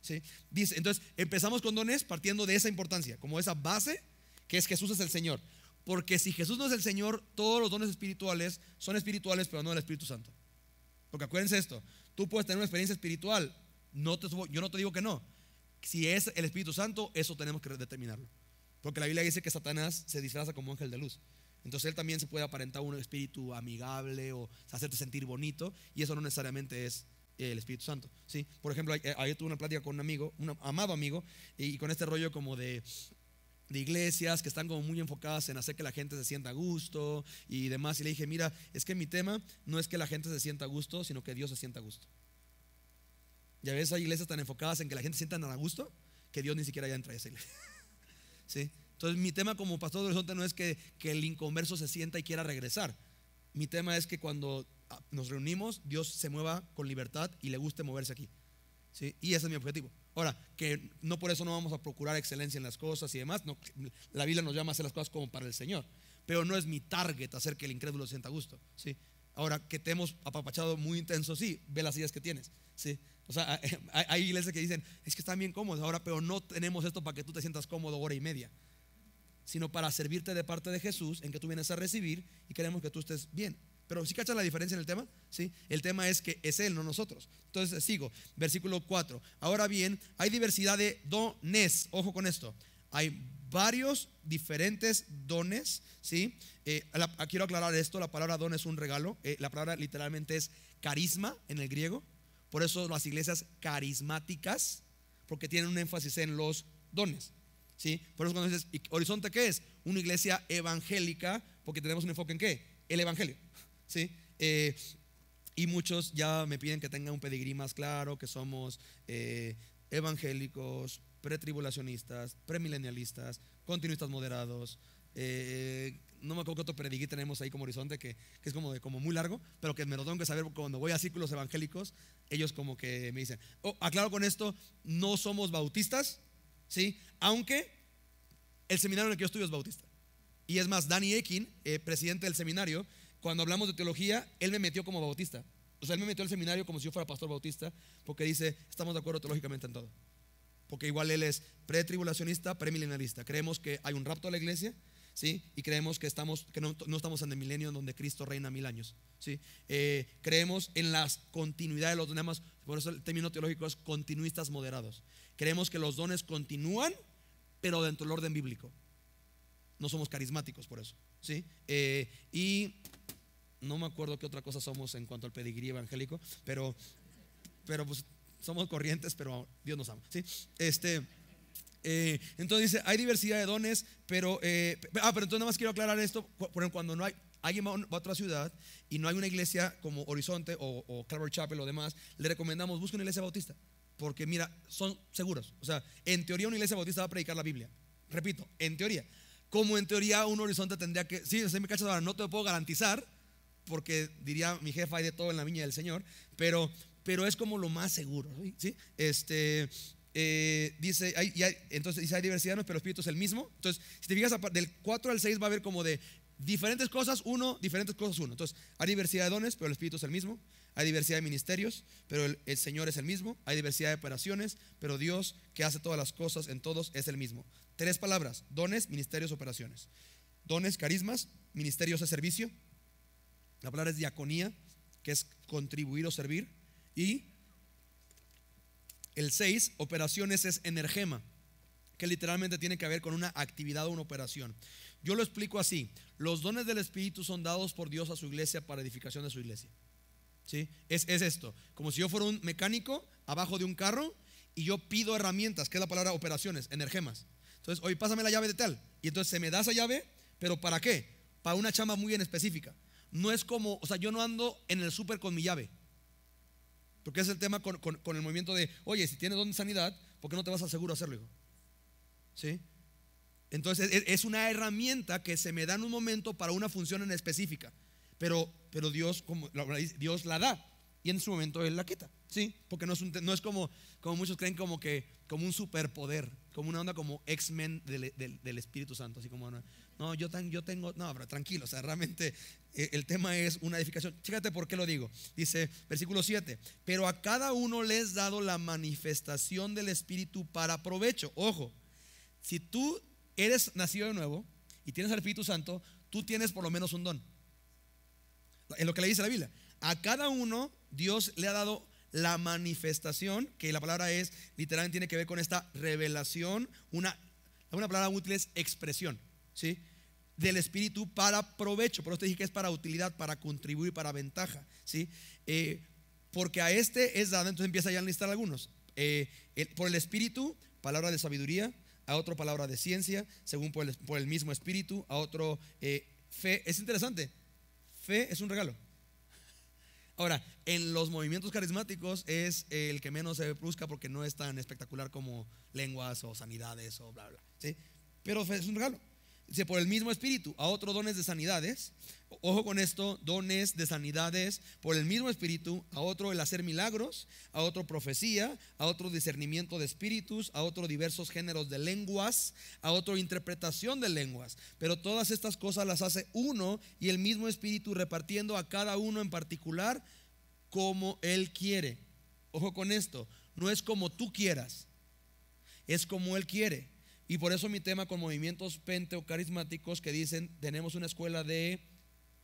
¿sí? Dice, entonces empezamos con dones partiendo de esa importancia, como esa base que es Jesús es el Señor. Porque si Jesús no es el Señor, todos los dones espirituales son espirituales, pero no el Espíritu Santo. Porque acuérdense esto: tú puedes tener una experiencia espiritual, yo no te digo que no. Si es el Espíritu Santo, eso tenemos que determinarlo. Porque la Biblia dice que Satanás se disfraza como ángel de luz. Entonces él también se puede aparentar un espíritu amigable o hacerte sentir bonito, y eso no necesariamente es el Espíritu Santo, ¿sí? Por ejemplo, ayer tuve una plática con un amigo, un amado amigo, y con este rollo como de iglesias que están como muy enfocadas en hacer que la gente se sienta a gusto y demás. Y le dije: mira, es que mi tema no es que la gente se sienta a gusto, sino que Dios se sienta a gusto. Ya ves, hay iglesias tan enfocadas en que la gente se sienta a gusto que Dios ni siquiera ya entra a esa iglesia, ¿sí? Entonces mi tema como pastor de Horizonte no es que el inconverso se sienta y quiera regresar. Mi tema es que cuando nos reunimos, Dios se mueva con libertad y le guste moverse aquí, ¿sí? Y ese es mi objetivo. Ahora, que no por eso no vamos a procurar excelencia en las cosas y demás, no, la Biblia nos llama a hacer las cosas como para el Señor, pero no es mi target hacer que el incrédulo se sienta a gusto, ¿sí? Ahora, que te hemos apapachado muy intenso, sí, ve las sillas que tienes, ¿sí? O sea, hay iglesias que dicen: es que están bien cómodos ahora, pero no tenemos esto para que tú te sientas cómodo hora y media, sino para servirte de parte de Jesús, en que tú vienes a recibir y queremos que tú estés bien. Pero ¿sí cachas la diferencia en el tema? ¿Sí? El tema es que es Él, no nosotros. Entonces sigo, versículo 4. Ahora bien, hay diversidad de dones. Ojo con esto: hay varios diferentes dones, ¿sí? Quiero aclarar esto: la palabra don es un regalo. La palabra literalmente es carisma en el griego. Por eso las iglesias carismáticas, porque tienen un énfasis en los dones, ¿sí? Por eso cuando dices Horizonte, ¿qué es? Una iglesia evangélica, porque tenemos un enfoque en ¿qué? El evangelio, ¿sí? Y muchos ya me piden que tenga un pedigrí más claro, que somos evangélicos pretribulacionistas, premilenialistas, continuistas moderados. No me acuerdo qué otro peredigrí tenemos ahí como horizonte que es como muy largo, pero que me lo tengo que saber porque cuando voy a círculos evangélicos, ellos como que me dicen, aclaro con esto, no somos bautistas, ¿sí? Aunque el seminario en el que yo estudio es bautista. Y es más, Danny Ekin, presidente del seminario, cuando hablamos de teología, él me metió como bautista. O sea, él me metió al seminario como si yo fuera pastor bautista, porque dice, estamos de acuerdo teológicamente en todo. Porque igual él es pretribulacionista, premilenialista. Creemos que hay un rapto a la iglesia, ¿sí? Y creemos que no estamos en el milenio donde Cristo reina 1000 años, ¿sí? Creemos en la continuidad de los dones, por eso el término teológico es continuistas moderados. Creemos que los dones continúan, pero dentro del orden bíblico. No somos carismáticos por eso, ¿sí? Y no me acuerdo qué otra cosa somos en cuanto al pedigrí evangélico, pero pues somos corrientes, pero Dios nos ama, ¿sí? Entonces dice, hay diversidad de dones, pero entonces nada más quiero aclarar esto, cuando no hay, alguien va a otra ciudad y no hay una iglesia como Horizonte o Calvary Chapel o demás, le recomendamos, busque una iglesia bautista, porque mira, son seguros. O sea, en teoría una iglesia bautista va a predicar la Biblia. Repito, en teoría. Como en teoría un Horizonte tendría que, sí, me cachas ahora, no te lo puedo garantizar, porque diría mi jefa, hay de todo en la viña del Señor, pero es como lo más seguro, ¿sí? Dice, entonces dice, hay diversidad, pero el Espíritu es el mismo. Entonces, si te fijas, del 4 al 6 va a haber como de diferentes cosas, diferentes cosas, uno. Entonces, hay diversidad de dones, pero el Espíritu es el mismo. Hay diversidad de ministerios, pero el Señor es el mismo. Hay diversidad de operaciones, pero Dios, que hace todas las cosas en todos, es el mismo. 3 palabras: dones, ministerios, operaciones. Dones, carismas; ministerios de servicio. La palabra es diaconía, que es contribuir o servir. Y el 6, operaciones, es energema, que literalmente tiene que ver con una actividad o una operación. Yo lo explico así: los dones del Espíritu son dados por Dios a su iglesia para edificación de su iglesia, ¿sí? Es esto, como si yo fuera un mecánico abajo de un carro y yo pido herramientas, que es la palabra operaciones, energemas. Entonces, oye, pásame la llave de tal, y entonces se me da esa llave, pero ¿para qué? Para una chamba muy en específica. No es como, o sea, yo no ando en el súper con mi llave, porque es el tema con el movimiento de, oye, si tienes don de sanidad, ¿por qué no te vas al seguro a hacerlo, hijo? ¿Sí? Entonces es una herramienta que se me da en un momento para una función en específica, pero Dios, Dios la da y en su momento Él la quita, ¿sí? Porque no es como muchos creen, como un superpoder, como una onda como X-Men del Espíritu Santo, así como yo tengo, no, pero tranquilo, o sea, realmente el tema es una edificación. Fíjate por qué lo digo. Dice, versículo 7: pero a cada uno le es dado la manifestación del Espíritu para provecho. Ojo, si tú eres nacido de nuevo y tienes al Espíritu Santo, tú tienes por lo menos un don. En lo que le dice la Biblia, a cada uno Dios le ha dado la manifestación, que la palabra es, literalmente tiene que ver con esta revelación. Una palabra útil es expresión, ¿sí? Del Espíritu para provecho. Por eso te dije que es para utilidad, para contribuir, para ventaja, ¿sí? Porque a este es dado, entonces empieza ya a enlistar algunos. Por el Espíritu, palabra de sabiduría; a otro, palabra de ciencia, según por el mismo Espíritu; a otro, fe. Es interesante, fe es un regalo. Ahora, en los movimientos carismáticos es el que menos se busca, porque no es tan espectacular como lenguas o sanidades o bla, bla, ¿sí? Pero fe es un regalo. Dice, por el mismo Espíritu; a otro, dones de sanidades. Ojo con esto, dones de sanidades por el mismo Espíritu; a otro, el hacer milagros; a otro, profecía; a otro, discernimiento de espíritus; a otro, diversos géneros de lenguas; a otro, interpretación de lenguas. Pero todas estas cosas las hace uno y el mismo Espíritu, repartiendo a cada uno en particular como Él quiere. Ojo con esto, no es como tú quieras, es como Él quiere. Y por eso mi tema con movimientos penteocarismáticos que dicen, tenemos una escuela de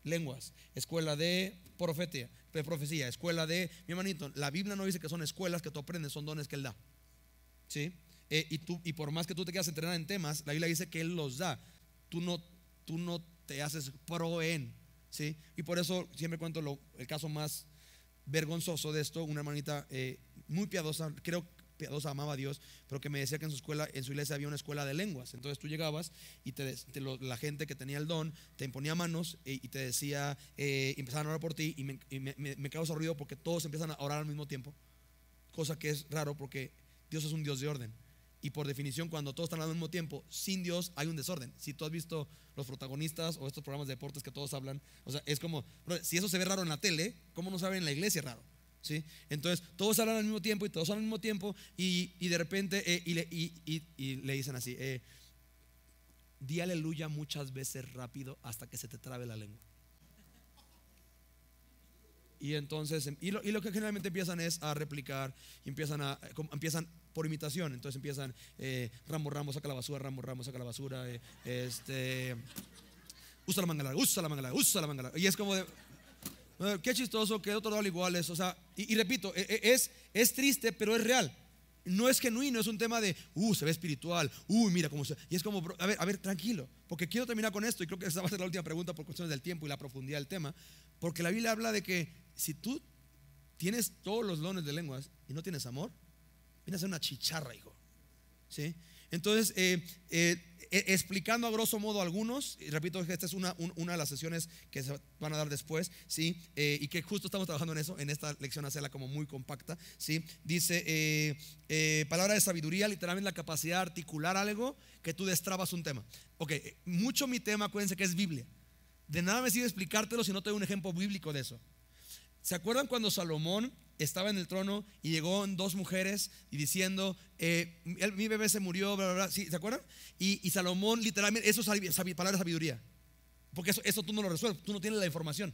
lenguas, escuela de profecía, escuela de, mi hermanito, la Biblia no dice que son escuelas que tú aprendes, son dones que Él da, ¿sí? Y por más que tú te quieras entrenar en temas, la Biblia dice que Él los da. Tú no te haces pro en, ¿sí? Y por eso siempre cuento el caso más vergonzoso de esto. Una hermanita muy piadosa, creo piadosa, amaba a Dios, pero que me decía que en su iglesia había una escuela de lenguas. Entonces tú llegabas y la gente que tenía el don te imponía manos y te decía, empezaban a orar por ti, y me causa ruido porque todos empiezan a orar al mismo tiempo, cosa que es raro porque Dios es un Dios de orden. Y por definición, cuando todos están hablando al mismo tiempo, sin Dios hay un desorden. Si tú has visto los protagonistas o estos programas de deportes que todos hablan, o sea, es como, si eso se ve raro en la tele, ¿cómo no saben en la iglesia raro? ¿Sí? Entonces, todos hablan al mismo tiempo y todos hablan al mismo tiempo y de repente y le dicen así, di aleluya muchas veces rápido hasta que se te trabe la lengua. Y entonces, lo que generalmente empiezan es a replicar y empiezan por imitación. Entonces empiezan, Ramo, saca la basura, Ramo, saca la basura, usa la manga larga, usa la manga larga, usa la manga larga. Y es como de, qué chistoso que otro lado iguales. O sea, y repito, es triste, pero es real. No es genuino, es un tema de, se ve espiritual, mira cómo se. Y es como, a ver, tranquilo, porque quiero terminar con esto. Y creo que esta va a ser la última pregunta por cuestiones del tiempo y la profundidad del tema. Porque la Biblia habla de que si tú tienes todos los dones de lenguas y no tienes amor, viene a ser una chicharra, hijo. ¿Sí? Entonces, explicando a grosso modo algunos, y repito que esta es una de las sesiones que se van a dar después, ¿sí? Y que justo estamos trabajando en eso, en esta lección hacerla como muy compacta, ¿sí? Dice, palabra de sabiduría, literalmente la capacidad de articular algo que tú destrabas un tema. Ok, mucho mi tema, acuérdense que es Biblia. De nada me sirve explicártelo si no te doy un ejemplo bíblico de eso. ¿Se acuerdan cuando Salomón estaba en el trono y llegó dos mujeres y diciendo, mi bebé se murió, bla, bla, bla? ¿Sí? ¿Se acuerdan? Y Salomón literalmente, eso es palabra de sabiduría, porque eso tú no lo resuelves, tú no tienes la información.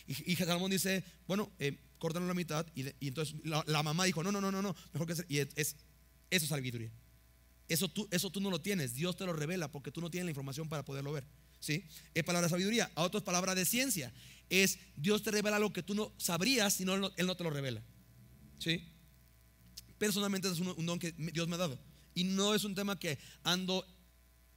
Y Salomón dice, bueno, córtalo a la mitad. Y entonces la mamá dijo, no, mejor que y eso es sabiduría. Eso tú no lo tienes, Dios te lo revela porque tú no tienes la información para poderlo ver. ¿Sí? Es palabra de sabiduría. A otro es palabra de ciencia. Es Dios te revela algo que tú no sabrías si no, Él no te lo revela. ¿Sí? Personalmente es un don que Dios me ha dado. Y no es un tema que ando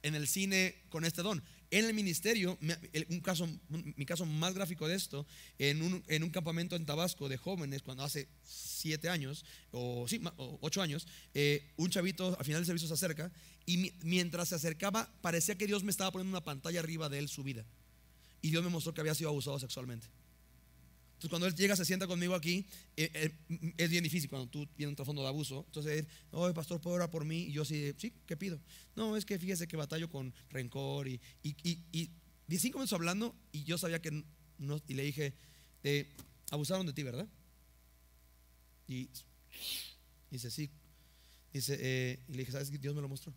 en el cine con este don. En el ministerio, mi caso más gráfico de esto, en un campamento en Tabasco de jóvenes, cuando hace 7 años, o 8 años, un chavito al final del servicio se acerca y mientras se acercaba parecía que Dios me estaba poniendo una pantalla arriba de él, su vida. Y Dios me mostró que había sido abusado sexualmente. Entonces cuando él llega, se sienta conmigo aquí, es bien difícil cuando tú tienes un trasfondo de abuso. Entonces él, oye pastor, ¿puedo orar por mí? Y yo sí, ¿qué pido? No, es que fíjese que batallo con rencor y 5 minutos hablando y yo sabía que no, y le dije, abusaron de ti, ¿verdad? Y dice, sí. Dice, y le dije, ¿sabes qué? Dios me lo mostró.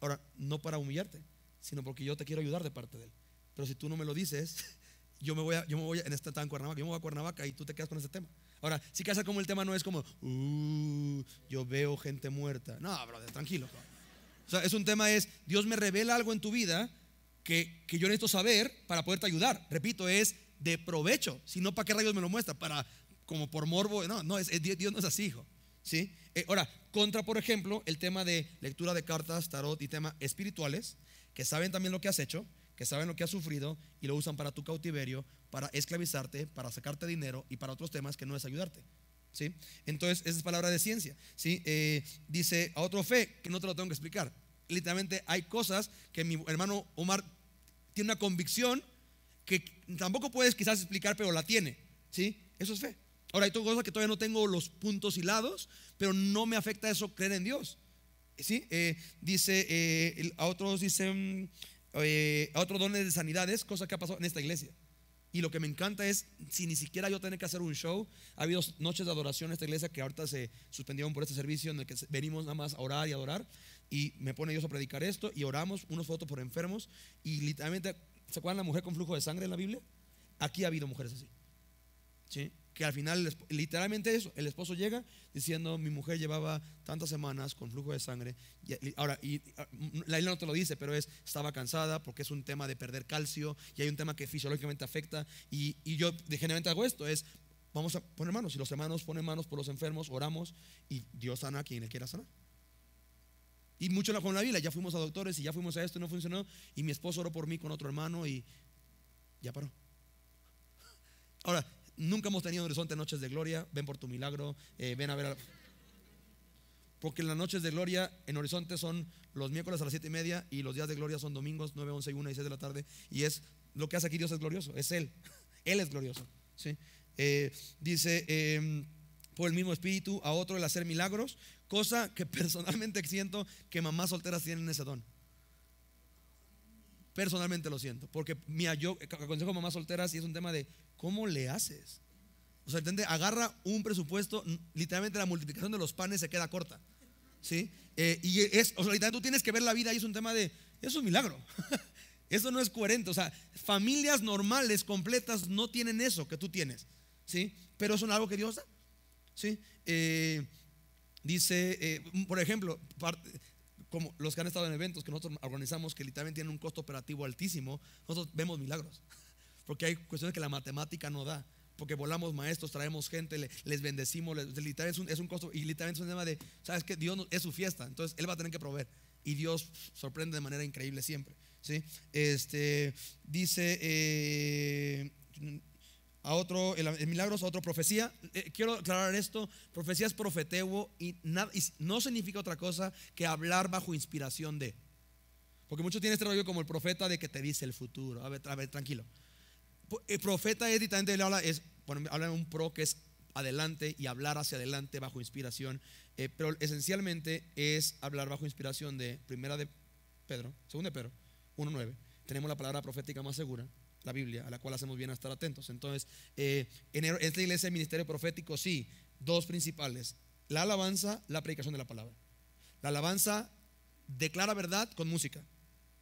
Ahora, no para humillarte, sino porque yo te quiero ayudar de parte de Él. Pero si tú no me lo dices, yo me voy en estaba en Cuernavaca, yo me voy a Cuernavaca y tú te quedas con ese tema. Ahora, si casa como el tema no es como, yo veo gente muerta. No, brother, tranquilo. O sea, es un tema Dios me revela algo en tu vida que yo necesito saber para poderte ayudar. Repito, es de provecho. Si no, ¿para qué rayos me lo muestra? Como por morbo. No, Dios no es así, hijo. ¿Sí? Ahora, contra, por ejemplo, el tema de lectura de cartas, tarot y temas espirituales, que saben también lo que has hecho, que saben lo que has sufrido y lo usan para tu cautiverio, para esclavizarte, para sacarte dinero y para otros temas que no es ayudarte. ¿Sí? Entonces, esa es palabra de ciencia. ¿Sí? Dice a otro fe, que no te lo tengo que explicar. Literalmente hay cosas que mi hermano Omar tiene una convicción que tampoco puedes quizás explicar, pero la tiene. ¿Sí? Eso es fe. Ahora hay cosas que todavía no tengo los puntos hilados, pero no me afecta eso creer en Dios. ¿Sí? Dice, a otros dicen, a otros dones de sanidades, cosa que ha pasado en esta iglesia. Y lo que me encanta es, si ni siquiera yo tener que hacer un show, ha habido noches de adoración en esta iglesia que ahorita se suspendieron por este servicio en el que venimos nada más a orar y adorar. Y me pone Dios a predicar esto y oramos, unos fotos por enfermos. Y literalmente, ¿se acuerdan la mujer con flujo de sangre en la Biblia? Aquí ha habido mujeres así. ¿Sí? Que al final, literalmente eso, el esposo llega diciendo, mi mujer llevaba tantas semanas con flujo de sangre. Ahora, la isla no te lo dice, pero estaba cansada porque es un tema de perder calcio y hay un tema que fisiológicamente afecta. Y yo generalmente hago esto, vamos a poner manos. Y los hermanos ponen manos por los enfermos, oramos y Dios sana a quien le quiera sanar. Y mucho con la Biblia, ya fuimos a doctores y ya fuimos a esto y no funcionó. Y mi esposo oró por mí con otro hermano y ya paró. Ahora, nunca hemos tenido en Horizonte noches de gloria. Ven por tu milagro, ven a ver porque las noches de gloria en Horizonte son los miércoles a las 7:30 y los días de gloria son domingos 9, 11, 1 y 6 de la tarde. Y es lo que hace aquí Dios es glorioso, es Él. Él es glorioso. ¿Sí? Dice por el mismo espíritu, a otro el hacer milagros, cosa que personalmente siento que mamás solteras tienen ese don. Personalmente lo siento, porque mira, yo aconsejo a mamás solteras y es un tema de ¿cómo le haces? O sea, ¿entiende? Agarra un presupuesto, literalmente la multiplicación de los panes se queda corta, ¿sí? Y es, o sea, literalmente tú tienes que ver la vida y es un tema de, eso es un milagro. Eso no es coherente. O sea, familias normales, completas, no tienen eso que tú tienes, ¿sí? Pero es algo que Dios da, ¿sí? Dice, por ejemplo, como los que han estado en eventos que nosotros organizamos, que literalmente tienen un costo operativo altísimo, nosotros vemos milagros, porque hay cuestiones que la matemática no da. Porque volamos maestros, traemos gente, les bendecimos, literalmente es un costo, y literalmente es un tema de, sabes que Dios es su fiesta, entonces Él va a tener que proveer, y Dios sorprende de manera increíble siempre, ¿sí? Dice a otro, el milagros, a otro profecía. Quiero aclarar esto: profecía es profeteo y no significa otra cosa que hablar bajo inspiración de. Porque muchos tienen este rollo como el profeta de que te dice el futuro. A ver, tranquilo. El profeta es literalmente, habla de un pro que es adelante y hablar hacia adelante bajo inspiración, pero esencialmente es hablar bajo inspiración de segunda de Pedro 1:9. Tenemos la palabra profética más segura, la Biblia, a la cual hacemos bien a estar atentos. Entonces, en esta iglesia, el ministerio profético, sí, dos principales: la alabanza, la predicación de la palabra. La alabanza declara verdad con música.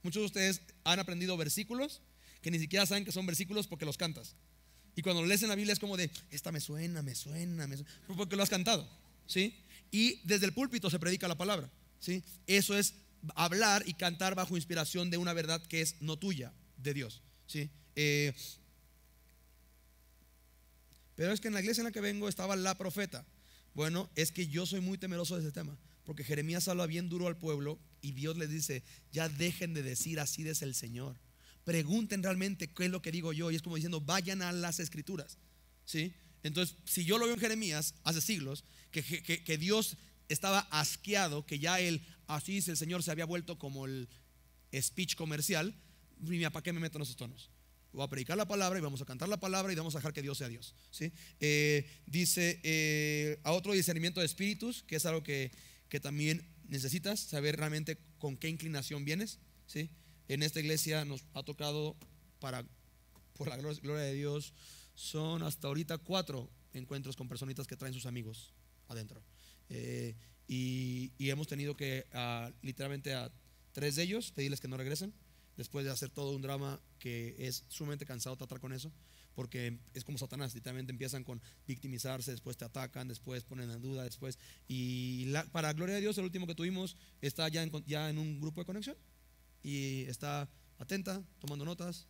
Muchos de ustedes han aprendido versículos que ni siquiera saben que son versículos porque los cantas. Y cuando lo lees en la Biblia es como de, esta me suena, porque lo has cantado, ¿sí? Y desde el púlpito se predica la palabra, ¿sí? Eso es hablar y cantar bajo inspiración de una verdad que es no tuya, de Dios, ¿sí? Pero es que en la iglesia en la que vengo estaba la profeta. Bueno, es que yo soy muy temeroso de ese tema, porque Jeremías habla bien duro al pueblo y Dios les dice, ya dejen de decir así dice el Señor. Pregunten realmente qué es lo que digo yo. Y es como diciendo, vayan a las escrituras, ¿sí? Entonces, si yo lo veo en Jeremías hace siglos, que Dios estaba asqueado, que ya así dice el Señor, se había vuelto como el speech comercial. Mira, ¿para qué me meto en esos tonos? Voy a predicar la palabra y vamos a cantar la palabra y vamos a dejar que Dios sea Dios, ¿sí? Dice a otro, discernimiento de espíritus, que es algo que también necesitas saber realmente con qué inclinación vienes, ¿sí? En esta iglesia nos ha tocado, por la gloria de Dios, son hasta ahorita 4 encuentros con personitas que traen sus amigos adentro, y hemos tenido que literalmente a 3 de ellos pedirles que no regresen, después de hacer todo un drama que es sumamente cansado tratar con eso, porque es como Satanás, literalmente empiezan con victimizarse, después te atacan, después ponen en duda, después, y para gloria de Dios, el último que tuvimos está ya en un grupo de conexión y está atenta, tomando notas,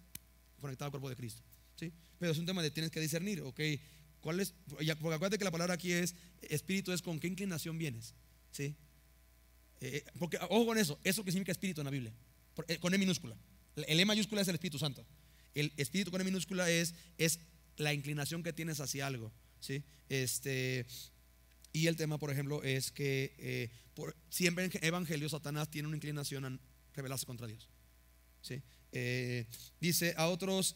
conectada al cuerpo de Cristo, ¿sí? Pero es un tema de tienes que discernir, ok, ¿cuál es? Porque acuérdate que la palabra aquí es espíritu, es con qué inclinación vienes, ¿sí? Porque ojo con eso que significa espíritu en la Biblia, con E minúscula. El E mayúscula es el Espíritu Santo. El espíritu con E minúscula es la inclinación que tienes hacia algo, ¿sí? Y el tema, por ejemplo, es que siempre en evangelio Satanás tiene una inclinación a rebelarse contra Dios, ¿sí? Dice a otros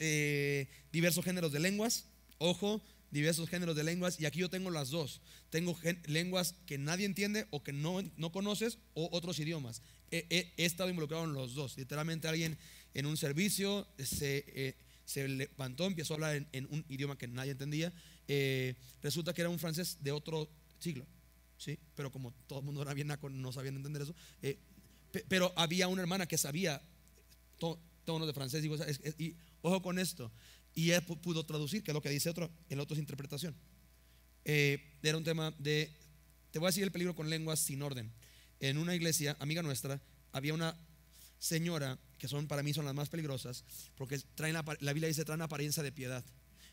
diversos géneros de lenguas. Ojo, diversos géneros de lenguas. Y aquí yo tengo las dos. Tengo lenguas que nadie entiende o que no conoces, o otros idiomas. He estado involucrado en los dos. Literalmente alguien en un servicio se levantó, empezó a hablar en un idioma que nadie entendía. Resulta que era un francés de otro siglo, ¿sí? Pero como todo el mundo era bien naco, no sabían entender eso. Pero había una hermana que sabía tonos de francés, y ojo con esto, y él pudo traducir, que es lo que dice el otro es interpretación. Era un tema de, te voy a decir el peligro con lenguas sin orden. En una iglesia amiga nuestra había una señora que para mí son las más peligrosas, porque la Biblia dice traen apariencia de piedad.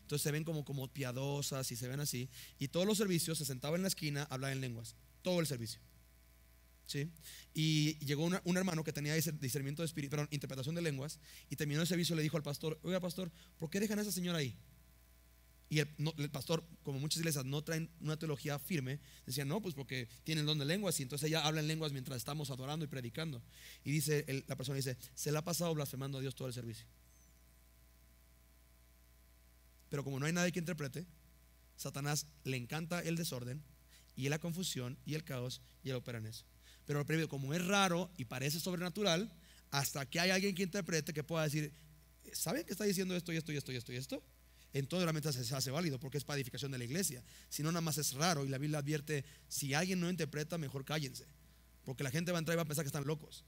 Entonces se ven como piadosas y se ven así, y todos los servicios se sentaba en la esquina a hablar en lenguas, todo el servicio, ¿sí? Y llegó un hermano que tenía discernimiento de espíritu, perdón, interpretación de lenguas, y terminó el servicio y le dijo al pastor, oiga pastor, ¿por qué dejan a esa señora ahí? Y el pastor, como muchas iglesias no traen una teología firme, decía, no, pues porque tiene el don de lenguas, y entonces ella habla en lenguas mientras estamos adorando y predicando. Y dice, la persona dice, se la ha pasado blasfemando a Dios todo el servicio. Pero como no hay nadie que interprete, Satanás le encanta el desorden y la confusión y el caos, y él opera en eso. Pero como es raro y parece sobrenatural, hasta que hay alguien que interprete, que pueda decir, ¿saben que está diciendo esto y esto y esto y esto y esto? Entonces realmente se hace válido, porque es para edificación de la iglesia. Si no, nada más es raro, y la Biblia advierte, si alguien no interpreta, mejor cállense, porque la gente va a entrar y va a pensar que están locos,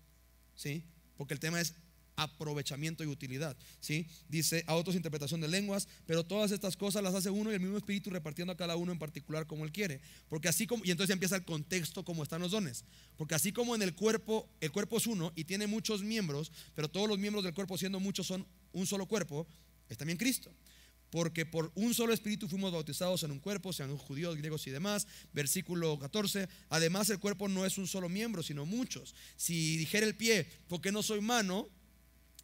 ¿sí? Porque el tema es aprovechamiento y utilidad, ¿sí? Dice, a otros interpretación de lenguas, pero todas estas cosas las hace uno y el mismo Espíritu, repartiendo a cada uno en particular como él quiere. Porque así como, y entonces ya empieza el contexto, cómo están los dones. Porque así como en el cuerpo es uno y tiene muchos miembros, pero todos los miembros del cuerpo, siendo muchos, son un solo cuerpo, es también Cristo. Porque por un solo Espíritu fuimos bautizados en un cuerpo, sean judíos, griegos y demás. Versículo 14, además el cuerpo no es un solo miembro, sino muchos. Si dijera el pie, porque no soy mano,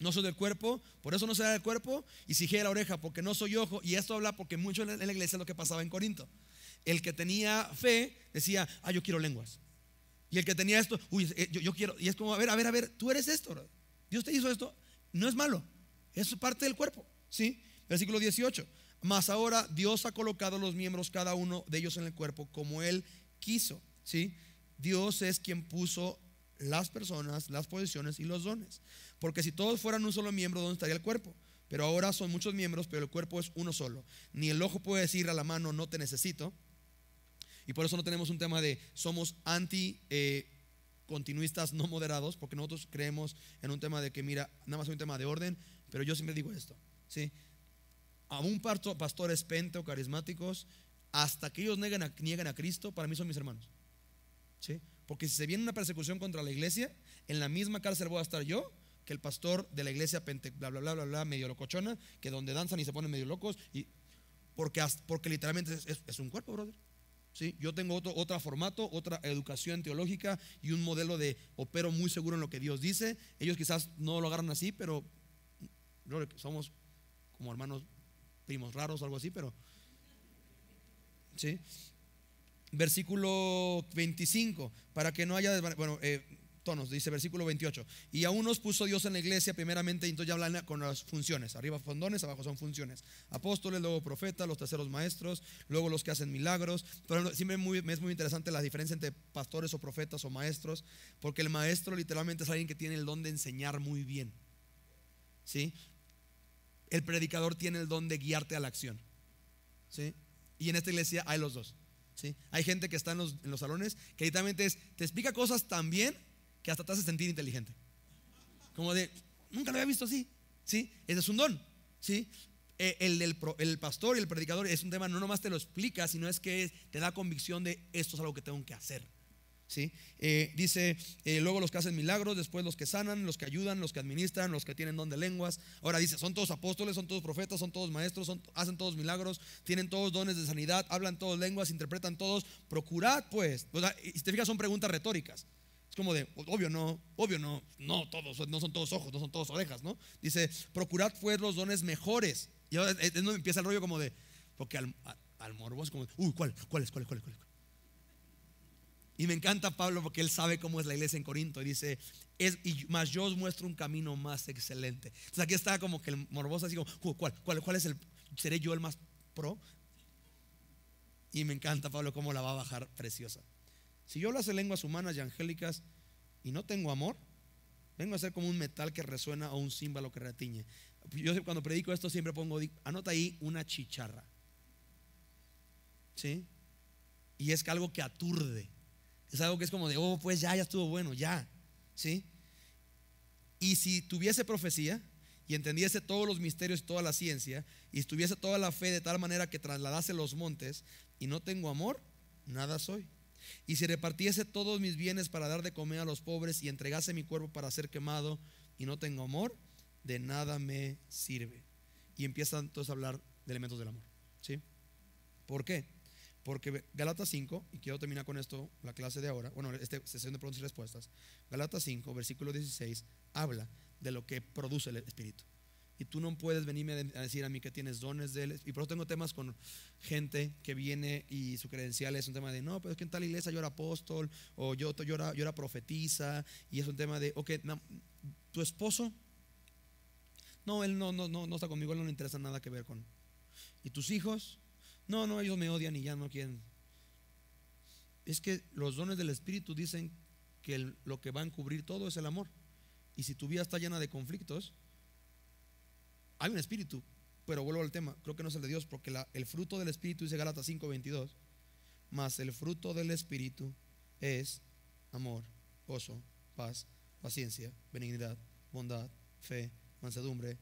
no soy del cuerpo, por eso no será del cuerpo. Y si dijera la oreja, porque no soy ojo. Y esto habla porque mucho en la iglesia es lo que pasaba en Corinto. El que tenía fe decía, yo quiero lenguas. Y el que tenía esto, yo quiero. Y es como, a ver, tú eres esto, bro. Dios te hizo esto, no es malo, es parte del cuerpo, ¿sí? Versículo 18, mas ahora Dios ha colocado los miembros, cada uno de ellos en el cuerpo, como Él quiso, ¿sí? Dios es quien puso las personas, las posiciones y los dones. Porque si todos fueran un solo miembro, ¿dónde estaría el cuerpo? Pero ahora son muchos miembros, pero el cuerpo es uno solo. Ni el ojo puede decir a la mano, no te necesito. Y por eso no tenemos un tema de somos continuistas no moderados, porque nosotros creemos en un tema de que, mira, nada más es un tema de orden. Pero yo siempre digo esto, ¿sí? Aún pastores pente o carismáticos, hasta que ellos niegan a Cristo, para mí son mis hermanos, ¿sí? Porque si se viene una persecución contra la iglesia, en la misma cárcel voy a estar yo que el pastor de la iglesia pente, bla bla bla bla bla, medio locochona, que donde danzan y se ponen medio locos, y porque literalmente es un cuerpo, brother, ¿sí? Yo tengo otro formato, otra educación teológica y un modelo de opero muy seguro en lo que Dios dice. Ellos quizás no lo agarran así, pero somos como hermanos, primos raros o algo así, pero ¿sí? Versículo 25, para que no haya tonos, dice versículo 28. Y a unos puso Dios en la iglesia primeramente, y entonces ya hablan con las funciones. Arriba son dones, abajo son funciones. Apóstoles, luego profetas, los terceros maestros, luego los que hacen milagros. Pero siempre es muy interesante la diferencia entre pastores o profetas o maestros, porque el maestro literalmente es alguien que tiene el don de enseñar muy bien, ¿sí? El predicador tiene el don de guiarte a la acción, ¿sí? Y en esta iglesia hay los dos, ¿sí? Hay gente que está en los salones que literalmente te explica cosas tan bien que hasta te hace sentir inteligente, como de, nunca lo había visto así, ¿sí? Ese es un don, ¿sí? El pastor y el predicador es un tema, no nomás te lo explica, sino es que te da convicción de esto es algo que tengo que hacer, ¿sí? Dice, luego los que hacen milagros, después los que sanan, los que ayudan, los que administran, los que tienen don de lenguas. Ahora dice, son todos apóstoles, son todos profetas, son todos maestros, hacen todos milagros, tienen todos dones de sanidad, hablan todos lenguas, interpretan todos. Procurad pues, o sea, y si te fijas son preguntas retóricas. Es como de, obvio no todos, no son todos ojos, no son todos orejas, ¿no? Dice, procurad pues los dones mejores. Y ahora empieza el rollo como de, porque al morbo es como, ¿cuál es? Y me encanta Pablo porque él sabe cómo es la iglesia en Corinto. Y dice, mas yo os muestro un camino más excelente. Entonces aquí está como que el morboso así como, ¿cuál es seré yo el más pro? Y me encanta Pablo cómo la va a bajar preciosa. Si yo hablas en lenguas humanas y angélicas y no tengo amor, vengo a ser como un metal que resuena o un címbalo que retiñe. Yo cuando predico esto siempre anota ahí una chicharra, ¿sí? Y es algo que aturde. Es algo que es como de, pues ya estuvo bueno, ya, ¿sí? Y si tuviese profecía y entendiese todos los misterios y toda la ciencia, y estuviese toda la fe de tal manera que trasladase los montes, y no tengo amor, nada soy. Y si repartiese todos mis bienes para dar de comer a los pobres, y entregase mi cuerpo para ser quemado, y no tengo amor, de nada me sirve. Y empieza entonces a hablar de elementos del amor, ¿sí? ¿Por qué? Porque Gálatas 5, y quiero terminar con esto la clase de ahora, esta sesión de preguntas y respuestas. Gálatas 5, versículo 16, habla de lo que produce el Espíritu. Y tú no puedes venirme a decir a mí que tienes dones de él. Y por eso tengo temas con gente que viene y su credencial es un tema de, no, pero es que en tal iglesia yo era apóstol, o yo era profetisa. Y es un tema de, no, tu esposo, no, él no está conmigo, él no le interesa nada que ver con. Y tus hijos, No, ellos me odian y ya no quieren. Es que los dones del Espíritu dicen que lo que va a encubrir todo es el amor. Y si tu vida está llena de conflictos, hay un espíritu. Pero vuelvo al tema, creo que no es el de Dios, porque el fruto del Espíritu, dice Gálatas 5:22, mas el fruto del Espíritu es amor, gozo, paz, paciencia, benignidad, bondad, fe, mansedumbre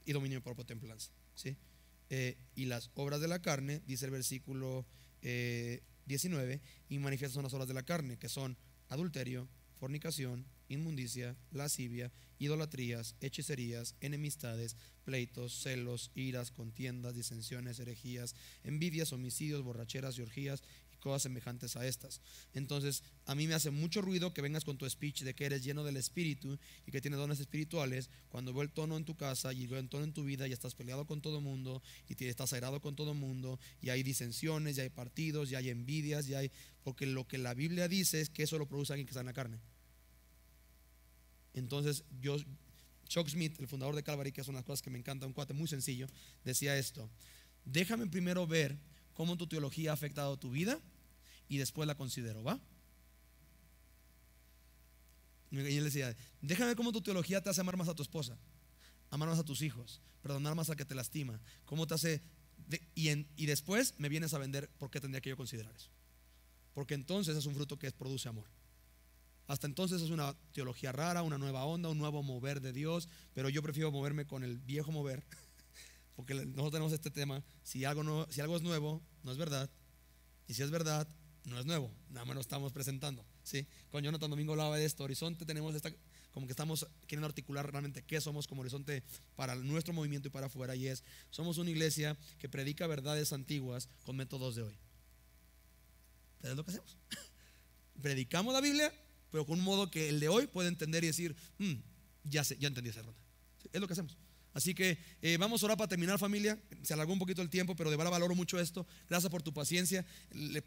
y dominio propio, templanza, ¿sí? Y las obras de la carne, dice el versículo 19, y manifiestas son las obras de la carne, que son adulterio, fornicación, inmundicia, lascivia, idolatrías, hechicerías, enemistades, pleitos, celos, iras, contiendas, disensiones, herejías, envidias, homicidios, borracheras y orgías y cosas semejantes a estas. Entonces, a mí me hace mucho ruido que vengas con tu speech de que eres lleno del Espíritu y que tienes dones espirituales, cuando veo el tono en tu casa y veo el tono en tu vida y estás peleado con todo el mundo y estás airado con todo el mundo y hay disensiones, y hay partidos, y hay envidias, porque lo que la Biblia dice es que eso lo produce alguien que está en la carne. Entonces Chuck Smith, el fundador de Calvary, que es una de las cosas que me encanta, un cuate muy sencillo, decía esto: déjame primero ver cómo tu teología ha afectado tu vida y después la considero, ¿va? Y él decía: déjame ver cómo tu teología te hace amar más a tu esposa, amar más a tus hijos, perdonar más al que te lastima, cómo te hace y después me vienes a vender por qué tendría que yo considerar eso, porque entonces es un fruto que produce amor. Hasta entonces es una teología rara, una nueva onda, un nuevo mover de Dios, pero yo prefiero moverme con el viejo mover, porque nosotros tenemos este tema: si algo es nuevo, no es verdad, y si es verdad, no es nuevo, nada más lo estamos presentando, ¿sí? Con Jonathan Domingo hablaba de esto. Horizonte, tenemos como que estamos queriendo articular realmente qué somos como Horizonte para nuestro movimiento y para afuera, y somos una iglesia que predica verdades antiguas con métodos de hoy. ¿Pero es lo que hacemos? Predicamos la Biblia, pero con un modo que el de hoy puede entender y decir: ya entendí esa ronda. Es lo que hacemos. Así que vamos a orar para terminar, familia. Se alargó un poquito el tiempo, pero de verdad valoro mucho esto. Gracias por tu paciencia.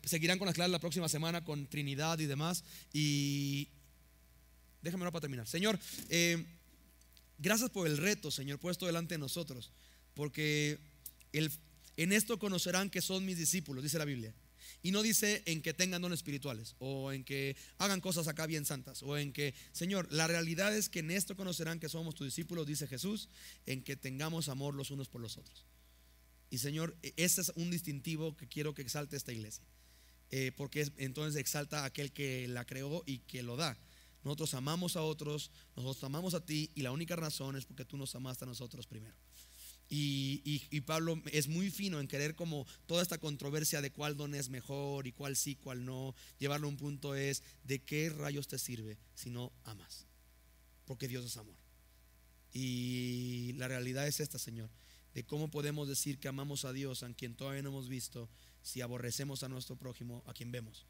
Seguirán con las clases la próxima semana con Trinidad y demás. Y déjame orar para terminar. Señor, gracias por el reto, Señor, puesto delante de nosotros, porque en esto conocerán que son mis discípulos, dice la Biblia. Y no dice en que tengan dones espirituales o en que hagan cosas acá bien santas o en que, Señor, la realidad es que en esto conocerán que somos tus discípulos, dice Jesús, en que tengamos amor los unos por los otros. Y Señor, ese es un distintivo que quiero que exalte esta iglesia, porque entonces exalta a aquel que la creó y que lo da. Nosotros amamos a otros, nosotros amamos a ti, y la única razón es porque tú nos amaste a nosotros primero. Y Pablo es muy fino en querer, como toda esta controversia de cuál don es mejor y cuál sí, cuál no, llevarlo a un punto es: ¿de qué rayos te sirve si no amas? Porque Dios es amor. Y la realidad es esta, Señor, de cómo podemos decir que amamos a Dios a quien todavía no hemos visto si aborrecemos a nuestro prójimo a quien vemos.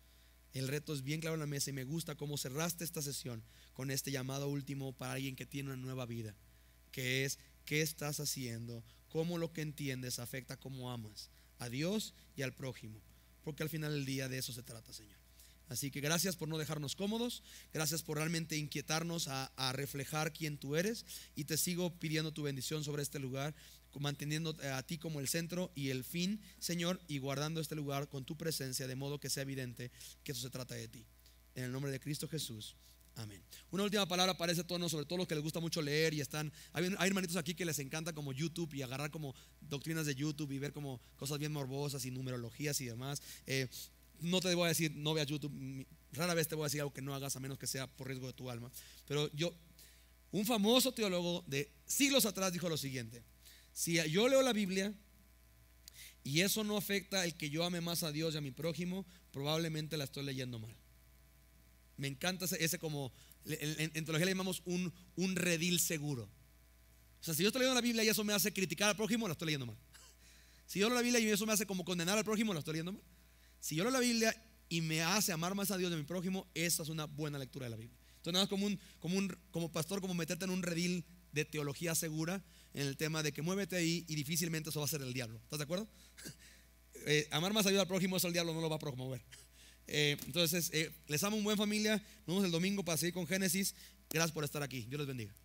El reto es bien claro en la mesa, y me gusta cómo cerraste esta sesión con este llamado último para alguien que tiene una nueva vida, que es: ¿qué estás haciendo? ¿Cómo lo que entiendes afecta cómo amas a Dios y al prójimo? Porque al final del día de eso se trata, Señor. Así que gracias por no dejarnos cómodos, gracias por realmente inquietarnos a reflejar quién tú eres, y te sigo pidiendo tu bendición sobre este lugar, manteniendo a ti como el centro y el fin, Señor, y guardando este lugar con tu presencia, de modo que sea evidente que eso se trata de ti. En el nombre de Cristo Jesús. Amén. Una última palabra para ese tono, sobre todo los que les gusta mucho leer y hay hermanitos aquí que les encanta como YouTube y agarrar como doctrinas de YouTube y ver como cosas bien morbosas y numerologías y demás. No te voy a decir no veas YouTube, rara vez te voy a decir algo que no hagas, a menos que sea por riesgo de tu alma. Pero un famoso teólogo de siglos atrás dijo lo siguiente: si yo leo la Biblia y eso no afecta el que yo ame más a Dios y a mi prójimo, probablemente la estoy leyendo mal. Me encanta ese como en teología le llamamos un redil seguro. O sea, si yo estoy leyendo la Biblia y eso me hace criticar al prójimo, la estoy leyendo mal. Si yo leo la Biblia y eso me hace como condenar al prójimo, la estoy leyendo mal. Si yo leo la Biblia y me hace amar más a Dios y a mi prójimo, esa es una buena lectura de la Biblia. Entonces nada más como pastor, como meterte en un redil de teología segura en el tema de que muévete ahí y difícilmente eso va a ser el diablo. ¿Estás de acuerdo? Amar más a Dios al prójimo, eso el diablo no lo va a promover. Entonces les amo, un buen familia. Nos vemos el domingo para seguir con Génesis. Gracias por estar aquí. Dios les bendiga.